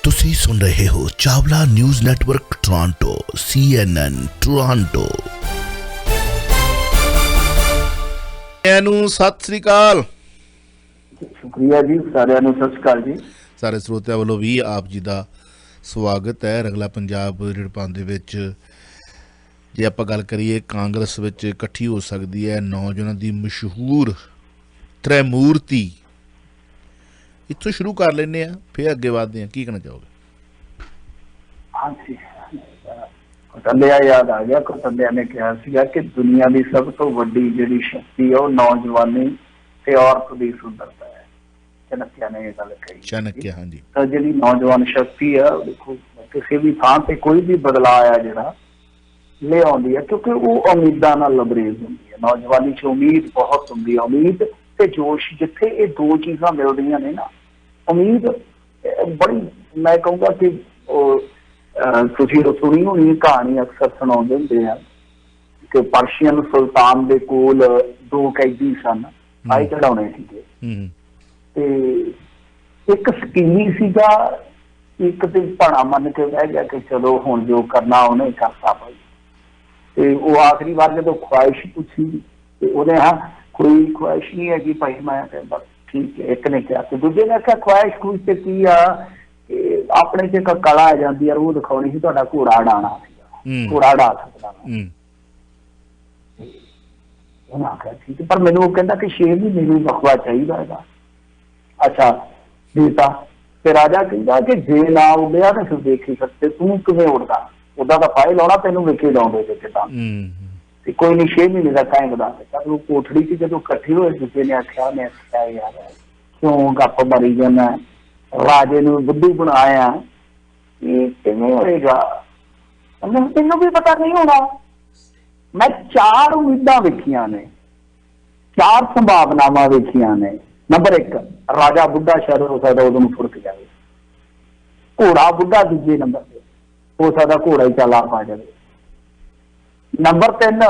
ਤੁਸੀਂ ਸੁਣ ਰਹੇ ਹੋ Chawla news network Toronto CNN Toronto. ਨੂੰ ਸਤਿ ਸ੍ਰੀ ਅਕਾਲ। शुक्रिया जी, सारे सत श्री अकाल जी। ਸਾਰੇ ਸਰੋਤਿਆਂ ਵੱਲੋਂ ਵੀ ਆਪ ਜੀ ਦਾ ਸਵਾਗਤ ਹੈ। ਰੰਗਲਾ ਪੰਜਾਬ ਰਿੜਪਾਂ ਦੇ ਵਿੱਚ ਜੇ ਆਪਾਂ ਗੱਲ ਕਰੀਏ ਕਾਂਗਰਸ ਵਿੱਚ ਇਕੱਠੀ ਹੋ ਸਕਦੀ ਹੈ ਨੌਜਵਾਨਾਂ ਦੀ ਮਸ਼ਹੂਰ ਤ੍ਰੈਮੂਰਤੀ। ਇੱਥੋਂ ਸ਼ੁਰੂ ਕਰ ਲੈਂਦੇ ਹਾਂ, ਫਿਰ ਅੱਗੇ ਵਧਦੇ ਹਾਂ। ਕੀ ਕਹਿਣਾ ਚਾਹੋਗੇ? हाँ जी, कौटल्या याद आ गया। कौटल्या ने कहा सीगा कि दुनिया की सब तो वड्डी जिहड़ी शक्ति है वो नौजवानी ते औरत दी सुंदरता है। चाणक्य ने ये गल कही। चाणक्य, हाँ जी। तो जिहड़ी नौजवान शक्ति है देखो किसी भी थां ते कोई भी बदलाव आ जिहड़ा ले आउंदी है, क्योंकि वो उम्मीदां नाल लबरेज हुंदी है। नौजवानी च उम्मीद बहुत हुंदी है। उम्मीद ते जोश, जिथे ये दो चीज़ां मिलदियां ने ना, उम्मीद बड़ी, मैं कहूँगा कि तुसीं सुनी होनी कहानी अक्सर सुणाउंदे हुंदे आ कि पर्शियन सुल्तान दे कोल दो कैदी सन, आए चढ़ाउणे सीगे ते एक सकीनी सीगा, एक ते भाणा मन के बह गया कि चलो हुण जो करना उन्हें करता भाई। ते वो आखिरी बार जदों ख्वाहिश पूछी ते उहने हाँ कोई ख्वाहिश नहीं है कि भाई मैं बस ठीक है। एक ने कहा तो दूजे ने आख्या ख्वाहिश खुश से की आ अपने च एक कला आ जाती है, वो दिखानी सी तुहाडा घोड़ा उड़ाना सीगा, घोड़ा उड़ा सकदा मैं। उन्हें आख्या ठीक है, पर मैनूं वो कहंदा कि 6 महीने नूं वकफा चाहीदा हैगा। अच्छा देता ते राजा कहंदा कि जे ना उड़िया तो फिर देख ही सकते, तू किवें उड़दा, उदा तां फाइल लाउणा तैनूं वेखे लाउंदे ते किदां ते कोई नहीं 6 महीने का टाइम बता सकता। वो कोठड़ी से जो इकट्ठे हुए दूसरे ने आख्या यार क्यों गप मारी जाना, राजे ने बुद्धू बनाया, किवें होएगा? तेनों भी पता नहीं होना। मैं 4 उम्मीदां वेखियां ने, 4 संभावनावां वेखियां ने। नंबर 1, राजा बुढ़ा शायद हो सकता उदों फुरक जाए, घोड़ा बुढ़ा दूजे नंबर पे हो सकता घोड़ा ही चाला पा जाए। नंबर 3,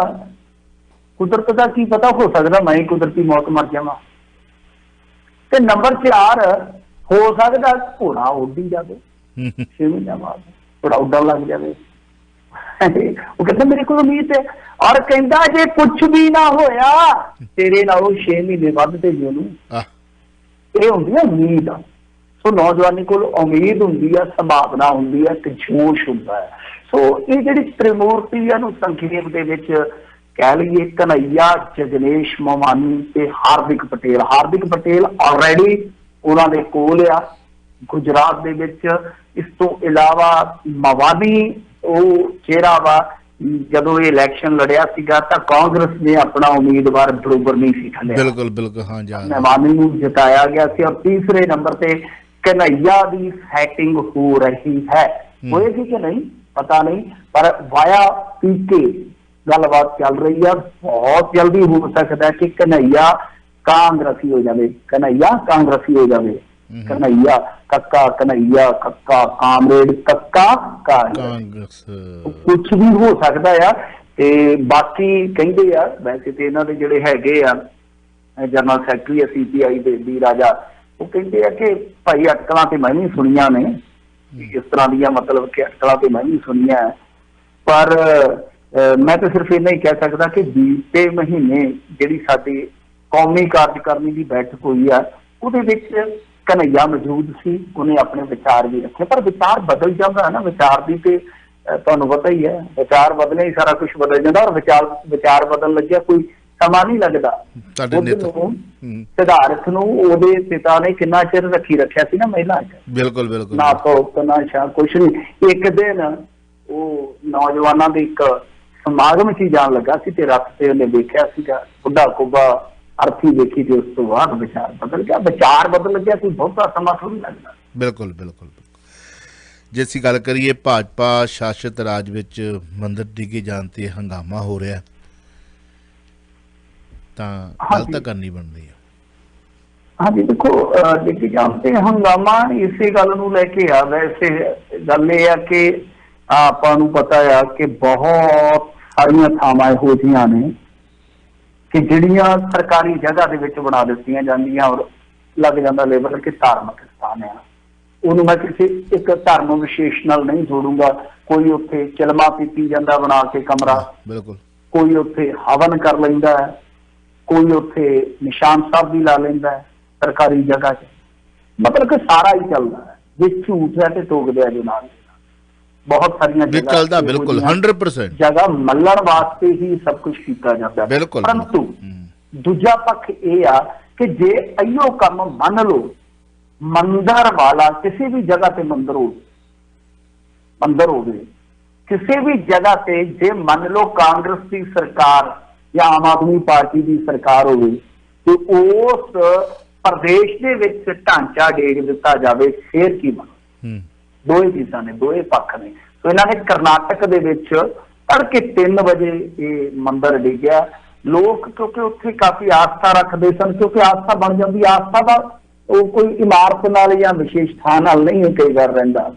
कुदरत का की पता, हो सकता मैं कुदरती मौत मर जावा। ते नंबर 4, हो सकता घोड़ा उड़ ही जाए 6 महीने बाद, घोड़ा उड़न लग जाए। वो कहते मेरे को उम्मीद है, और कहता जे कुछ भी ना होया तेरे नालों 6 महीने वधदे ने ओनू। ये हुंदी है उम्मीद। सो नौजवानी कोल उम्मीद हुंदी है, संभावना हुंदी है ते जोश हुंदा है। सो ये जिहड़ी त्रिमूर्ति है नूं संखेप दे विच कह लईए कन्हैया, जगनेश मोमानी ते हार्दिक पटेल। हार्दिक पटेल ऑलरेडी उन्हां दे कोल आ गुजरात दे विच। इस तो इलावा मवानी वो चेहरा वा, जदों ये इलैक्शन लड़िया सीगा तां कांग्रेस ने अपना उम्मीदवार बरोबर नहीं सी खलिया। बिल्कुल बिल्कुल, हाँ जी। मवानी नूं जिताया गया सी। और तीसरे नंबर पे कन्हैया दी सेटिंग हो रही है, होएगी कि नहीं पता नहीं, पर वाया पीके गलबात चल रही है। बहुत जल्दी हो सकता है कि कन्हैया कांग्रेसी हो जाए, कन्हैया कांग्रेसी हो जाए। कन्हैया कक्का, कन्हैया कक्का, कामरेड कक्का कांग्रेस, कुछ भी हो सकता है। ते बाकी कहंदे आ वैसे ते इन्हां दे जिहड़े हैगे आ जनरल सैकटरी CPI दे डी राजा, वो कहंदे आ कि भाई अटकलां ते मैं भी सुनियां ने, इस तरह दी मतलब कि अटकलां ते मैं भी सुनियां, पर मैं तो सिर्फ इन्ना ही कह सकता कि बीते महीने जिहड़ी साडी कौमी कार्यकारिणी की बैठक हुई है उहदे विच कन्हैया मौजूद सी, उन्हें अपने विचार भी रखे। पर विचार बदल जाता है ना, विचार की तो तुहानूं पता ही है, विचार बदले ही सारा कुछ बदल जाता। और विचार बदल लग्या कोई समा नहीं लगता। सिद्धार्थ नूं उहदे पिता ने कितना चिर रखी रखिया सी ना महिला च, बिल्कुल बिल्कुल ना तो ना शाह कुछ नहीं। एक दिन वो नौजवानों के एक समागम च जान लगा सी ते रथ से उन्हें देखा सीगा बुढ़ा कुब्बा अर्थी देखी थी, उस तो बाद विचार बदल गया। विचार बदल गया, कोई बहुता समा थोड़ी लगता। बिल्कुल बिल्कुल। जे असीं गल करिए भाजपा शासित राज विच मंदिर डिगे जाण ते हंगामा हो रहा तां गल तां करनी बनदी है। हाँ जी, देखो डिगे जाण ते हंगामा इसे गल नूं लैके आ। वैसे गल ये आ कि आपां नूं पता है कि बहुत सारियां थावां इहो जिहियां ने कि जिहड़ियां सरकारी जगह दे विच बना दित्तियां जांदियां और लग जांदा लेबल कि धार्मिक स्थान है। ਉਹਨੂੰ ਮੈਂ ਕਿਸੇ ਇੱਕ ਧਰਮ ਵਿਸ਼ੇਸ਼ ਨਾਲ ਨਹੀਂ ਜੋੜੂੰਗਾ। ਕੋਈ ਉੱਥੇ ਚਲਮਾ ਪੀਤੀ ਜਾਂਦਾ ਬਣਾ ਕੇ ਕਮਰਾ, ਬਿਲਕੁਲ, ਕੋਈ ਉੱਥੇ ਹਵਨ ਕਰ ਲੈਂਦਾ ਹੈ, ਕੋਈ ਉੱਥੇ ਨਿਸ਼ਾਨ ਸਾਹਿਬ ਵੀ ਲਾ ਲੈਂਦਾ ਹੈ ਸਰਕਾਰੀ ਜਗ੍ਹਾ 'ਚ। ਮਤਲਬ ਕਿ ਸਾਰਾ ਹੀ ਚੱਲਦਾ ਹੈ। ਜੇ ਝੂਠ ਹੈ ਤੇ ਟੋਕਦੇ ਆ ਜੋ ਨਾਲ। ਬਹੁਤ ਸਾਰੀਆਂ ਚੱਲਦਾ, ਬਿਲਕੁਲ 100% ਜਗ੍ਹਾ ਮੱਲਣ ਵਾਸਤੇ ਹੀ ਸਭ ਕੁਝ ਕੀਤਾ ਜਾਂਦਾ। ਪਰੰਤੂ ਦੂਜਾ ਪੱਖ ਇਹ ਆ ਕਿ ਜੇ ਇਹੋ ਕੰਮ ਮੰਨ ਲਓ, ਮੰਦਰ ਵਾਲਾ ਕਿਸੇ ਵੀ ਜਗ੍ਹਾ ਤੇ ਮੰਦਰ ਹੋਵੇ, ਕਿਸੇ ਵੀ ਜਗ੍ਹਾ ਤੇ ਜੇ ਮੰਨ ਲਓ ਕਾਂਗਰਸ ਦੀ ਸਰਕਾਰ ਜਾਂ ਆਮ ਆਦਮੀ ਪਾਰਟੀ ਦੀ ਸਰਕਾਰ ਹੋਵੇ ਤੇ ਉਸ ਪ੍ਰਦੇਸ਼ ਦੇ ਵਿੱਚ ਢਾਂਚਾ ਡੇਗ ਦਿੱਤਾ ਜਾਵੇ, ਫੇਰ ਕੀ ਬਣੇ? ਦੋਏ ਚੀਜ਼ਾਂ ਨੇ, ਦੋਏ ਪੱਖ ਨੇ। ਸੋ ਇਹਨਾਂ ਨੇ ਕਰਨਾਟਕ ਦੇ ਵਿੱਚ ਤੜਕੇ 3 ਵਜੇ ਇਹ ਮੰਦਰ ਡਿੱਗਿਆ। ਲੋਕ ਕਿਉਂਕਿ ਉੱਥੇ ਕਾਫੀ ਆਸਥਾ ਰੱਖਦੇ ਸਨ, ਕਿਉਂਕਿ ਆਸਥਾ ਬਣ ਜਾਂਦੀ, ਆਸਥਾ ਦਾ ਉਹ ਕੋਈ ਇਮਾਰਤ ਨਾਲ ਜਾਂ ਵਿਸ਼ੇਸ਼ ਥਾਂ ਨਾਲ ਨਹੀਂ ਕਈ ਵਾਰ ਰਹਿੰਦਾ।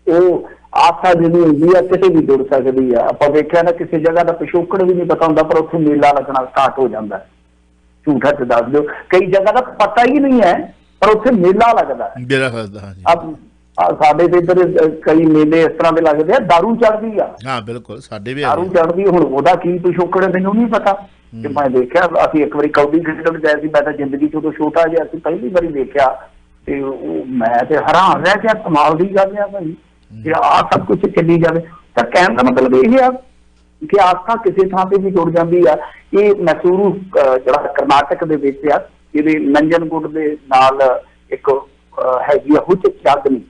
ਉਹ ਆਸਥਾ ਜਿਹੜੀ ਹੁੰਦੀ ਆ ਕਿਤੇ ਵੀ ਜੁੜ ਸਕਦੀ ਆ। ਆਪਾਂ ਵੇਖਿਆ ਨਾ ਕਿਸੇ ਜਗ੍ਹਾ ਦਾ ਪਿਛੋਕੜ ਵੀ ਨਹੀਂ ਪਤਾ ਹੁੰਦਾ, ਪਰ ਉੱਥੇ ਮੇਲਾ ਲੱਗਣਾ ਸਟਾਰਟ ਹੋ ਜਾਂਦਾ। ਝੂਠਾ ਚ ਦੱਸ ਦਿਓ, ਕਈ ਜਗ੍ਹਾ ਦਾ ਪਤਾ ਹੀ ਨਹੀਂ ਹੈ ਪਰ ਉੱਥੇ ਮੇਲਾ ਲੱਗਦਾ। ਸਾਡੇ ਤੇ ਇੱਧਰ ਕਈ ਮੇਲੇ ਇਸ ਤਰ੍ਹਾਂ ਦੇ ਲੱਗਦੇ ਆ, ਦਾਰੂ ਚੜ੍ਹਦੀ ਆ। ਹਾਂ ਬਿਲਕੁਲ, ਸਾਡੇ ਵੀ ਦਾਰੂ ਚੜ੍ਹਦੀ। ਹੁਣ ਉਹਦਾ ਕੀ ਪਿਛੋਕੜ ਮੈਨੂੰ ਨਹੀਂ ਪਤਾ। ਕਿ ਮੈਂ ਦੇਖਿਆ, ਅਸੀਂ ਇੱਕ ਵਾਰੀ ਕਬੱਡੀ ਖੇਡਣ ਗਏ ਸੀ, ਮੈਂ ਤਾਂ ਜ਼ਿੰਦਗੀ ਚ ਉਦੋਂ ਛੋਟਾ ਜਿਹਾ ਸੀ, ਪਹਿਲੀ ਵਾਰੀ ਦੇਖਿਆ ਤੇ ਮੈਂ ਤੇ ਹੈਰਾਨ ਰਹਿ ਗਿਆ, ਕਮਾਲ ਦੀ ਗੱਲ ਆ ਭਾਈ ਜੇ ਆਹ ਸਭ ਕੁਛ ਚੱਲੀ ਜਾਵੇ। ਤਾਂ ਕਹਿਣ ਦਾ ਮਤਲਬ ਇਹ ਆ ਕਿ ਆਸਥਾ ਕਿਸੇ ਥਾਂ ਤੇ ਵੀ ਜੁੜ ਜਾਂਦੀ ਆ। ਇਹ ਮੈਸੂਰੂ ਜਿਹੜਾ ਕਰਨਾਟਕ ਦੇ ਵਿੱਚ ਆ, ਇਹਦੇ ਨੰਜਨਗੁੱਡ ਦੇ ਨਾਲ ਇੱਕ ਹੈਗੀ ਆ ਹੁਚ ਚਾਦਨੀ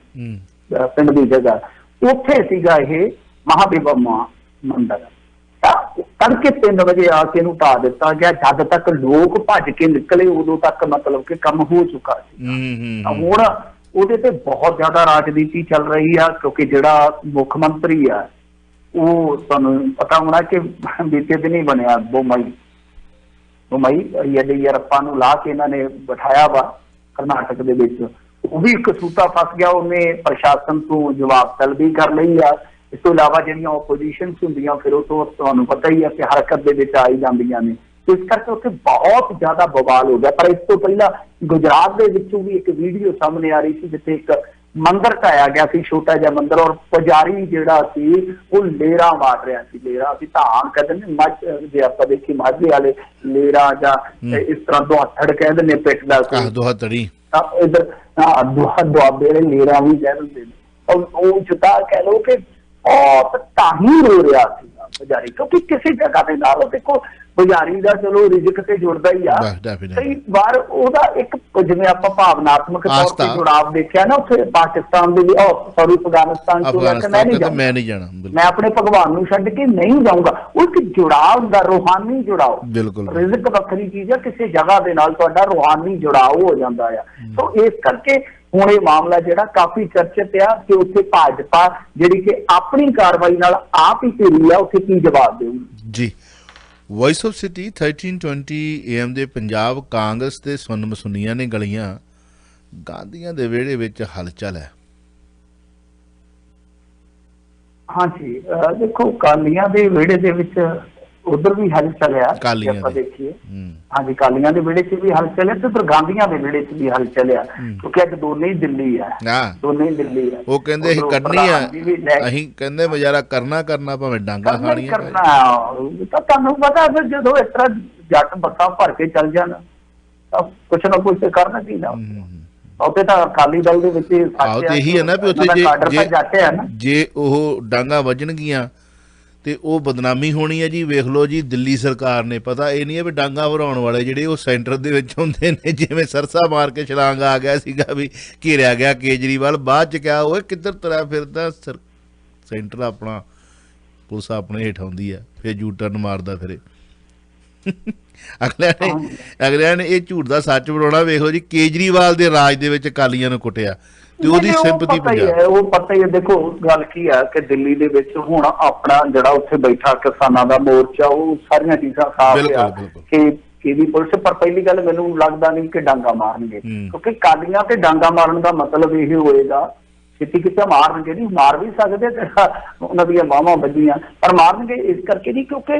ਪਿੰਡ ਦੀ ਜਗ੍ਹਾ, ਉੱਥੇ ਸੀਗਾ ਇਹ ਮਹਾਦੇਵਾ ਮੰਦਰ। ਤੜਕੇ 3 ਵਜੇ ਆ ਕੇ ਇਹਨੂੰ ਢਾ ਦਿੱਤਾ ਗਿਆ। ਜਦ ਤੱਕ ਲੋਕ ਭੱਜ ਕੇ ਨਿਕਲੇ ਉਦੋਂ ਤੱਕ ਮਤਲਬ ਕਿ ਕੰਮ ਹੋ ਚੁੱਕਾ ਸੀ। ਹੁਣ ਉਹਦੇ ਤੇ ਬਹੁਤ ਜ਼ਿਆਦਾ ਰਾਜਨੀਤੀ ਚੱਲ ਰਹੀ ਆ, ਕਿਉਂਕਿ ਜਿਹੜਾ ਮੁੱਖ ਮੰਤਰੀ ਆ ਉਹ ਤੁਹਾਨੂੰ ਪਤਾ ਹੋਣਾ ਕਿ ਬੀਤੇ ਦਿਨ ਹੀ ਬਣਿਆ ਬੋਮਈ ਯਡੀਯੂਰੱਪਾ ਨੂੰ ਲਾ ਕੇ ਇਹਨਾਂ ਨੇ ਬਿਠਾਇਆ ਵਾ ਕਰਨਾਟਕ ਦੇ ਵਿੱਚ। ਉਹ ਵੀ ਇੱਕ ਸੂਤਾ ਫਸ ਗਿਆ, ਉਹਨੇ ਪ੍ਰਸ਼ਾਸਨ ਤੋਂ ਜਵਾਬ ਤਲਬੀ ਕਰ ਲਈ ਆ। ਇਸ ਤੋਂ ਇਲਾਵਾ ਜਿਹੜੀਆਂ ਓਪੋਜੀਸ਼ਨ ਹੁੰਦੀਆਂ ਫਿਰ ਉਹ ਤੋਂ ਤੁਹਾਨੂੰ ਪਤਾ ਹੀ ਆ ਕਿ ਹਰਕਤ ਦੇ ਵਿੱਚ ਆਈ ਜਾਂਦੀਆਂ ਨੇ। ਇਸ ਕਰਕੇ ਉੱਥੇ ਬਹੁਤ ਜ਼ਿਆਦਾ ਬਵਾਲ ਹੋ ਗਿਆ। ਪਰ ਇਸ ਤੋਂ ਪਹਿਲਾਂ ਗੁਜਰਾਤ ਦੇ ਵਿੱਚੋਂ ਵੀ ਇੱਕ ਵੀਡੀਓ ਸਾਹਮਣੇ ਆ ਰਹੀ ਸੀ ਜਿੱਥੇ ਇੱਕ ਮੰਦਿਰ ਢਾਇਆ ਗਿਆ ਸੀ, ਛੋਟਾ ਜਿਹਾ ਮੰਦਿਰ, ਔਰ ਪੁਜਾਰੀ ਜਿਹੜਾ ਸੀ ਉਹ ਲੇਰਾ ਮਾਰ ਰਿਹਾ ਸੀ। ਲੇਰਾ ਅਸੀਂ ਧਾਨ ਕਹਿੰਦੇ ਨੇ, ਮੱਝ ਜੇ ਆਪਾਂ ਦੇਖੀ ਮਾਝੇ ਵਾਲੇ ਲੇਰਾ ਜਾਂ ਇਸ ਤਰ੍ਹਾਂ ਦੁਹਾਤੜ ਕਹਿੰਦੇ ਨੇ ਪਿੱਠ ਦਾ ਦੁਹਾਤੜੀ, ਇੱਧਰ ਦੁਆਬੇ ਵਾਲੇ ਲੇਰਾ ਵੀ ਕਹਿ ਦਿੰਦੇ ਨੇ। ਔਰ ਉਹ ਜੁਦਾ ਕਹਿ ਲਓ ਕਿ ਬਹੁਤ ਤਾਹੀਰ ਹੋ ਰਿਹਾ ਸੀਗਾ ਪੁਜਾਰੀ, ਕਿਉਂਕਿ ਕਿਸੇ ਜਗ੍ਹਾ ਦੇ ਨਾਲ ਦੇਖੋ ਪੁਜਾਰੀ ਦਾ ਚਲੋ ਰਿਜ਼ਕ ਤੇ ਜੁੜਦਾ ਹੀ ਆ। ਕਈ ਵਾਰ ਉਹਦਾ ਇੱਕ ਜਿਵੇਂ ਆਪਾਂ ਭਾਵਨਾਤਮਕ ਤੌਰ ਤੇ ਜੁੜਾਵ ਦੇਖਿਆ ਨਾ ਉੱਥੇ ਪਾਕਿਸਤਾਨ ਦੇ ਸੌਰੀ ਅਫਗਾਨਿਸਤਾਨ ਚ, ਮੈਂ ਨਹੀਂ ਜਾਣਾ, ਮੈਂ ਆਪਣੇ ਭਗਵਾਨ ਨੂੰ ਛੱਡ ਕੇ ਨਹੀਂ ਜਾਊਂਗਾ। ਉਹ ਇੱਕ ਜੁੜਾਵ ਹੁੰਦਾ, ਰੂਹਾਨੀ ਜੁੜਾਓ। ਰਿਜ਼ਕ ਵੱਖਰੀ ਚੀਜ਼ ਆ, ਕਿਸੇ ਜਗ੍ਹਾ ਦੇ ਨਾਲ ਤੁਹਾਡਾ ਰੂਹਾਨੀ ਜੁੜਾਓ ਹੋ ਜਾਂਦਾ ਆ। ਸੋ ਇਸ ਕਰਕੇ ਹੁਣ ਇਹ ਮਾਮਲਾ ਜਿਹੜਾ ਕਾਫੀ ਚਰਚਿਤ ਆ ਕਿ ਉੱਥੇ ਭਾਜਪਾ ਜਿਹੜੀ ਕਿ ਆਪਣੀ ਕਾਰਵਾਈ ਨਾਲ ਆਪ ਹੀ ਘੇਰੀ ਆ, ਉੱਥੇ ਕੀ ਜਵਾਬ ਦੇਊਗੀ ਜੀ। ਵੌਇਸ ਆਫ ਸਿਟੀ 1320 AM ਦੇ ਪੰਜਾਬ ਕਾਂਗਰਸ ਦੇ ਸੁੰਨ ਮਸੁੰਨੀਆਂ ਨੇ ਗਲੀਆਂ ਗਾਂਧੀਆਂ ਦੇ ਵਿਹੜੇ ਵਿੱਚ ਹਲਚਲ ਹੈ। ਹਾਂਜੀ, ਦੇਖੋ ਕਾਲੀਆਂ ਦੇ ਵਿਹੜੇ ਦੇ ਵਿੱਚ ਉਧਰ ਵੀ ਹਲਚਲ ਆ, ਆਪਾਂ ਦੇਖੀਏ। ਹਾਂਜੀ, ਕਾਲੀਆਂ ਦੇ ਵਿਹੜੇ 'ਚ ਵੀ ਹਲਚਲ ਹੈ ਤੇ ਉਧਰ ਗਾਂਧੀਆਂ ਦੇ ਵਿਹੜੇ 'ਚ ਵੀ ਹਲਚਲ ਆ, ਕਿਉਂਕਿ ਅੱਜ ਦੋਨੇ ਹੀ ਦਿੱਲੀ ਆ। ਦੋਨੇ ਹੀ ਦਿੱਲੀ ਆ। ਉਹ ਕਹਿੰਦੇ ਅਸੀਂ ਕੱਢਣੀ ਆ, ਅਸੀਂ ਕਹਿੰਦੇ ਮੁਜ਼ਾਹਰਾ ਕਰਨਾ ਭਾਵੇਂ ਡਾਂਗਾ ਖਾਣੀਆਂ ਕਰਨਾ। ਤਾਂ ਤੁਹਾਨੂੰ ਪਤਾ ਫਿਰ ਜਦੋਂ ਇਸ ਤਰ੍ਹਾਂ ਜੱਟ ਬੱਸਾਂ ਭਰ ਕੇ ਚੱਲ ਜਾਣ ਤਾਂ ਕੁਛ ਨਾ ਕੁਛ ਤੇ ਕਰਨਾ ਚਾਹੀਦਾ। ਉੱਥੇ ਤਾਂ ਅਕਾਲੀ ਦਲ ਦੇ ਵਿੱਚ ਇਹੀ ਹੈ ਨਾ ਵੀ ਉੱਥੇ ਜੇ ਉਹ ਡਾਂਗਾ ਵੱਜਣਗੀਆਂ ਤੇ ਉਹ ਬਦਨਾਮੀ ਹੋਣੀ ਹੈ ਜੀ। ਵੇਖ ਲਓ ਜੀ, ਦਿੱਲੀ ਸਰਕਾਰ ਨੇ, ਪਤਾ ਇਹ ਨਹੀਂ ਹੈ ਵੀ ਡਾਂਗਾ ਭਰਾਉਣ ਵਾਲੇ ਜਿਹੜੇ ਉਹ ਸੈਂਟਰ ਦੇ ਵਿੱਚ ਹੁੰਦੇ ਨੇ, ਜਿਵੇਂ ਸਰਸਾ ਮਾਰ ਕੇ ਛਲਾਂਗ ਆ ਗਿਆ ਸੀਗਾ ਵੀ ਘੇਰਿਆ ਗਿਆ ਕੇਜਰੀਵਾਲ, ਬਾਅਦ 'ਚ ਕਿਹਾ ਉਹ ਕਿੱਧਰ ਤੁਰਿਆ ਫਿਰਦਾ, ਸੈਂਟਰ ਆਪਣਾ ਪੁਲਿਸ ਆਪਣੇ ਹੇਠ ਆਉਂਦੀ ਆ, ਫਿਰ ਯੂ ਟਰਨ ਮਾਰਦਾ ਫਿਰੇ। ਅਗਲਿਆਂ ਨੇ ਇਹ ਝੂਠ ਦਾ ਸੱਚ ਬਣਾਉਣਾ। ਵੇਖ ਲਓ ਜੀ, ਕੇਜਰੀਵਾਲ ਦੇ ਰਾਜ ਦੇ ਵਿੱਚ ਅਕਾਲੀਆਂ ਨੂੰ ਕੁੱਟਿਆ ਤੇ ਉਹਦੀ ਸਿੰਪਥੀ ਪੰਜਾਬ। ਉਹ ਪਤਾ ਹੀ ਹੈ। ਦੇਖੋ ਗੱਲ ਕੀ ਆ ਕਿ ਦਿੱਲੀ ਦੇ ਵਿੱਚ ਹੁਣ ਆਪਣਾ ਜਿਹੜਾ ਉੱਥੇ ਬੈਠਾ ਕਿਸਾਨਾਂ ਦਾ ਮੋਰਚਾ, ਉਹ ਸਾਰੀਆਂ ਚੀਜ਼ਾਂ ਸਾਫ਼ ਆ ਕਿ ਇਹਦੀ ਪੁਲਿਸ। ਪਰ ਪਹਿਲੀ ਗੱਲ ਮੈਨੂੰ ਲੱਗਦਾ ਨਹੀਂ ਕਿ ਡਾਂਗਾ ਮਾਰਨਗੇ, ਕਿਉਂਕਿ ਕਾਲੀਆਂ ਤੇ ਡਾਂਗਾ ਮਾਰਨ ਦਾ ਮਤਲਬ ਇਹ ਹੋਏਗਾ ਛੇਤੀ ਕਿਤੇ ਮਾਰਨਗੇ ਨਹੀਂ, ਮਾਰ ਵੀ ਸਕਦੇ ਉਹਨਾਂ ਦੀਆਂ ਬਾਹਾਂ ਵੱਜੀਆਂ, ਪਰ ਮਾਰਨਗੇ ਇਸ ਕਰਕੇ ਨਹੀਂ ਕਿਉਂਕਿ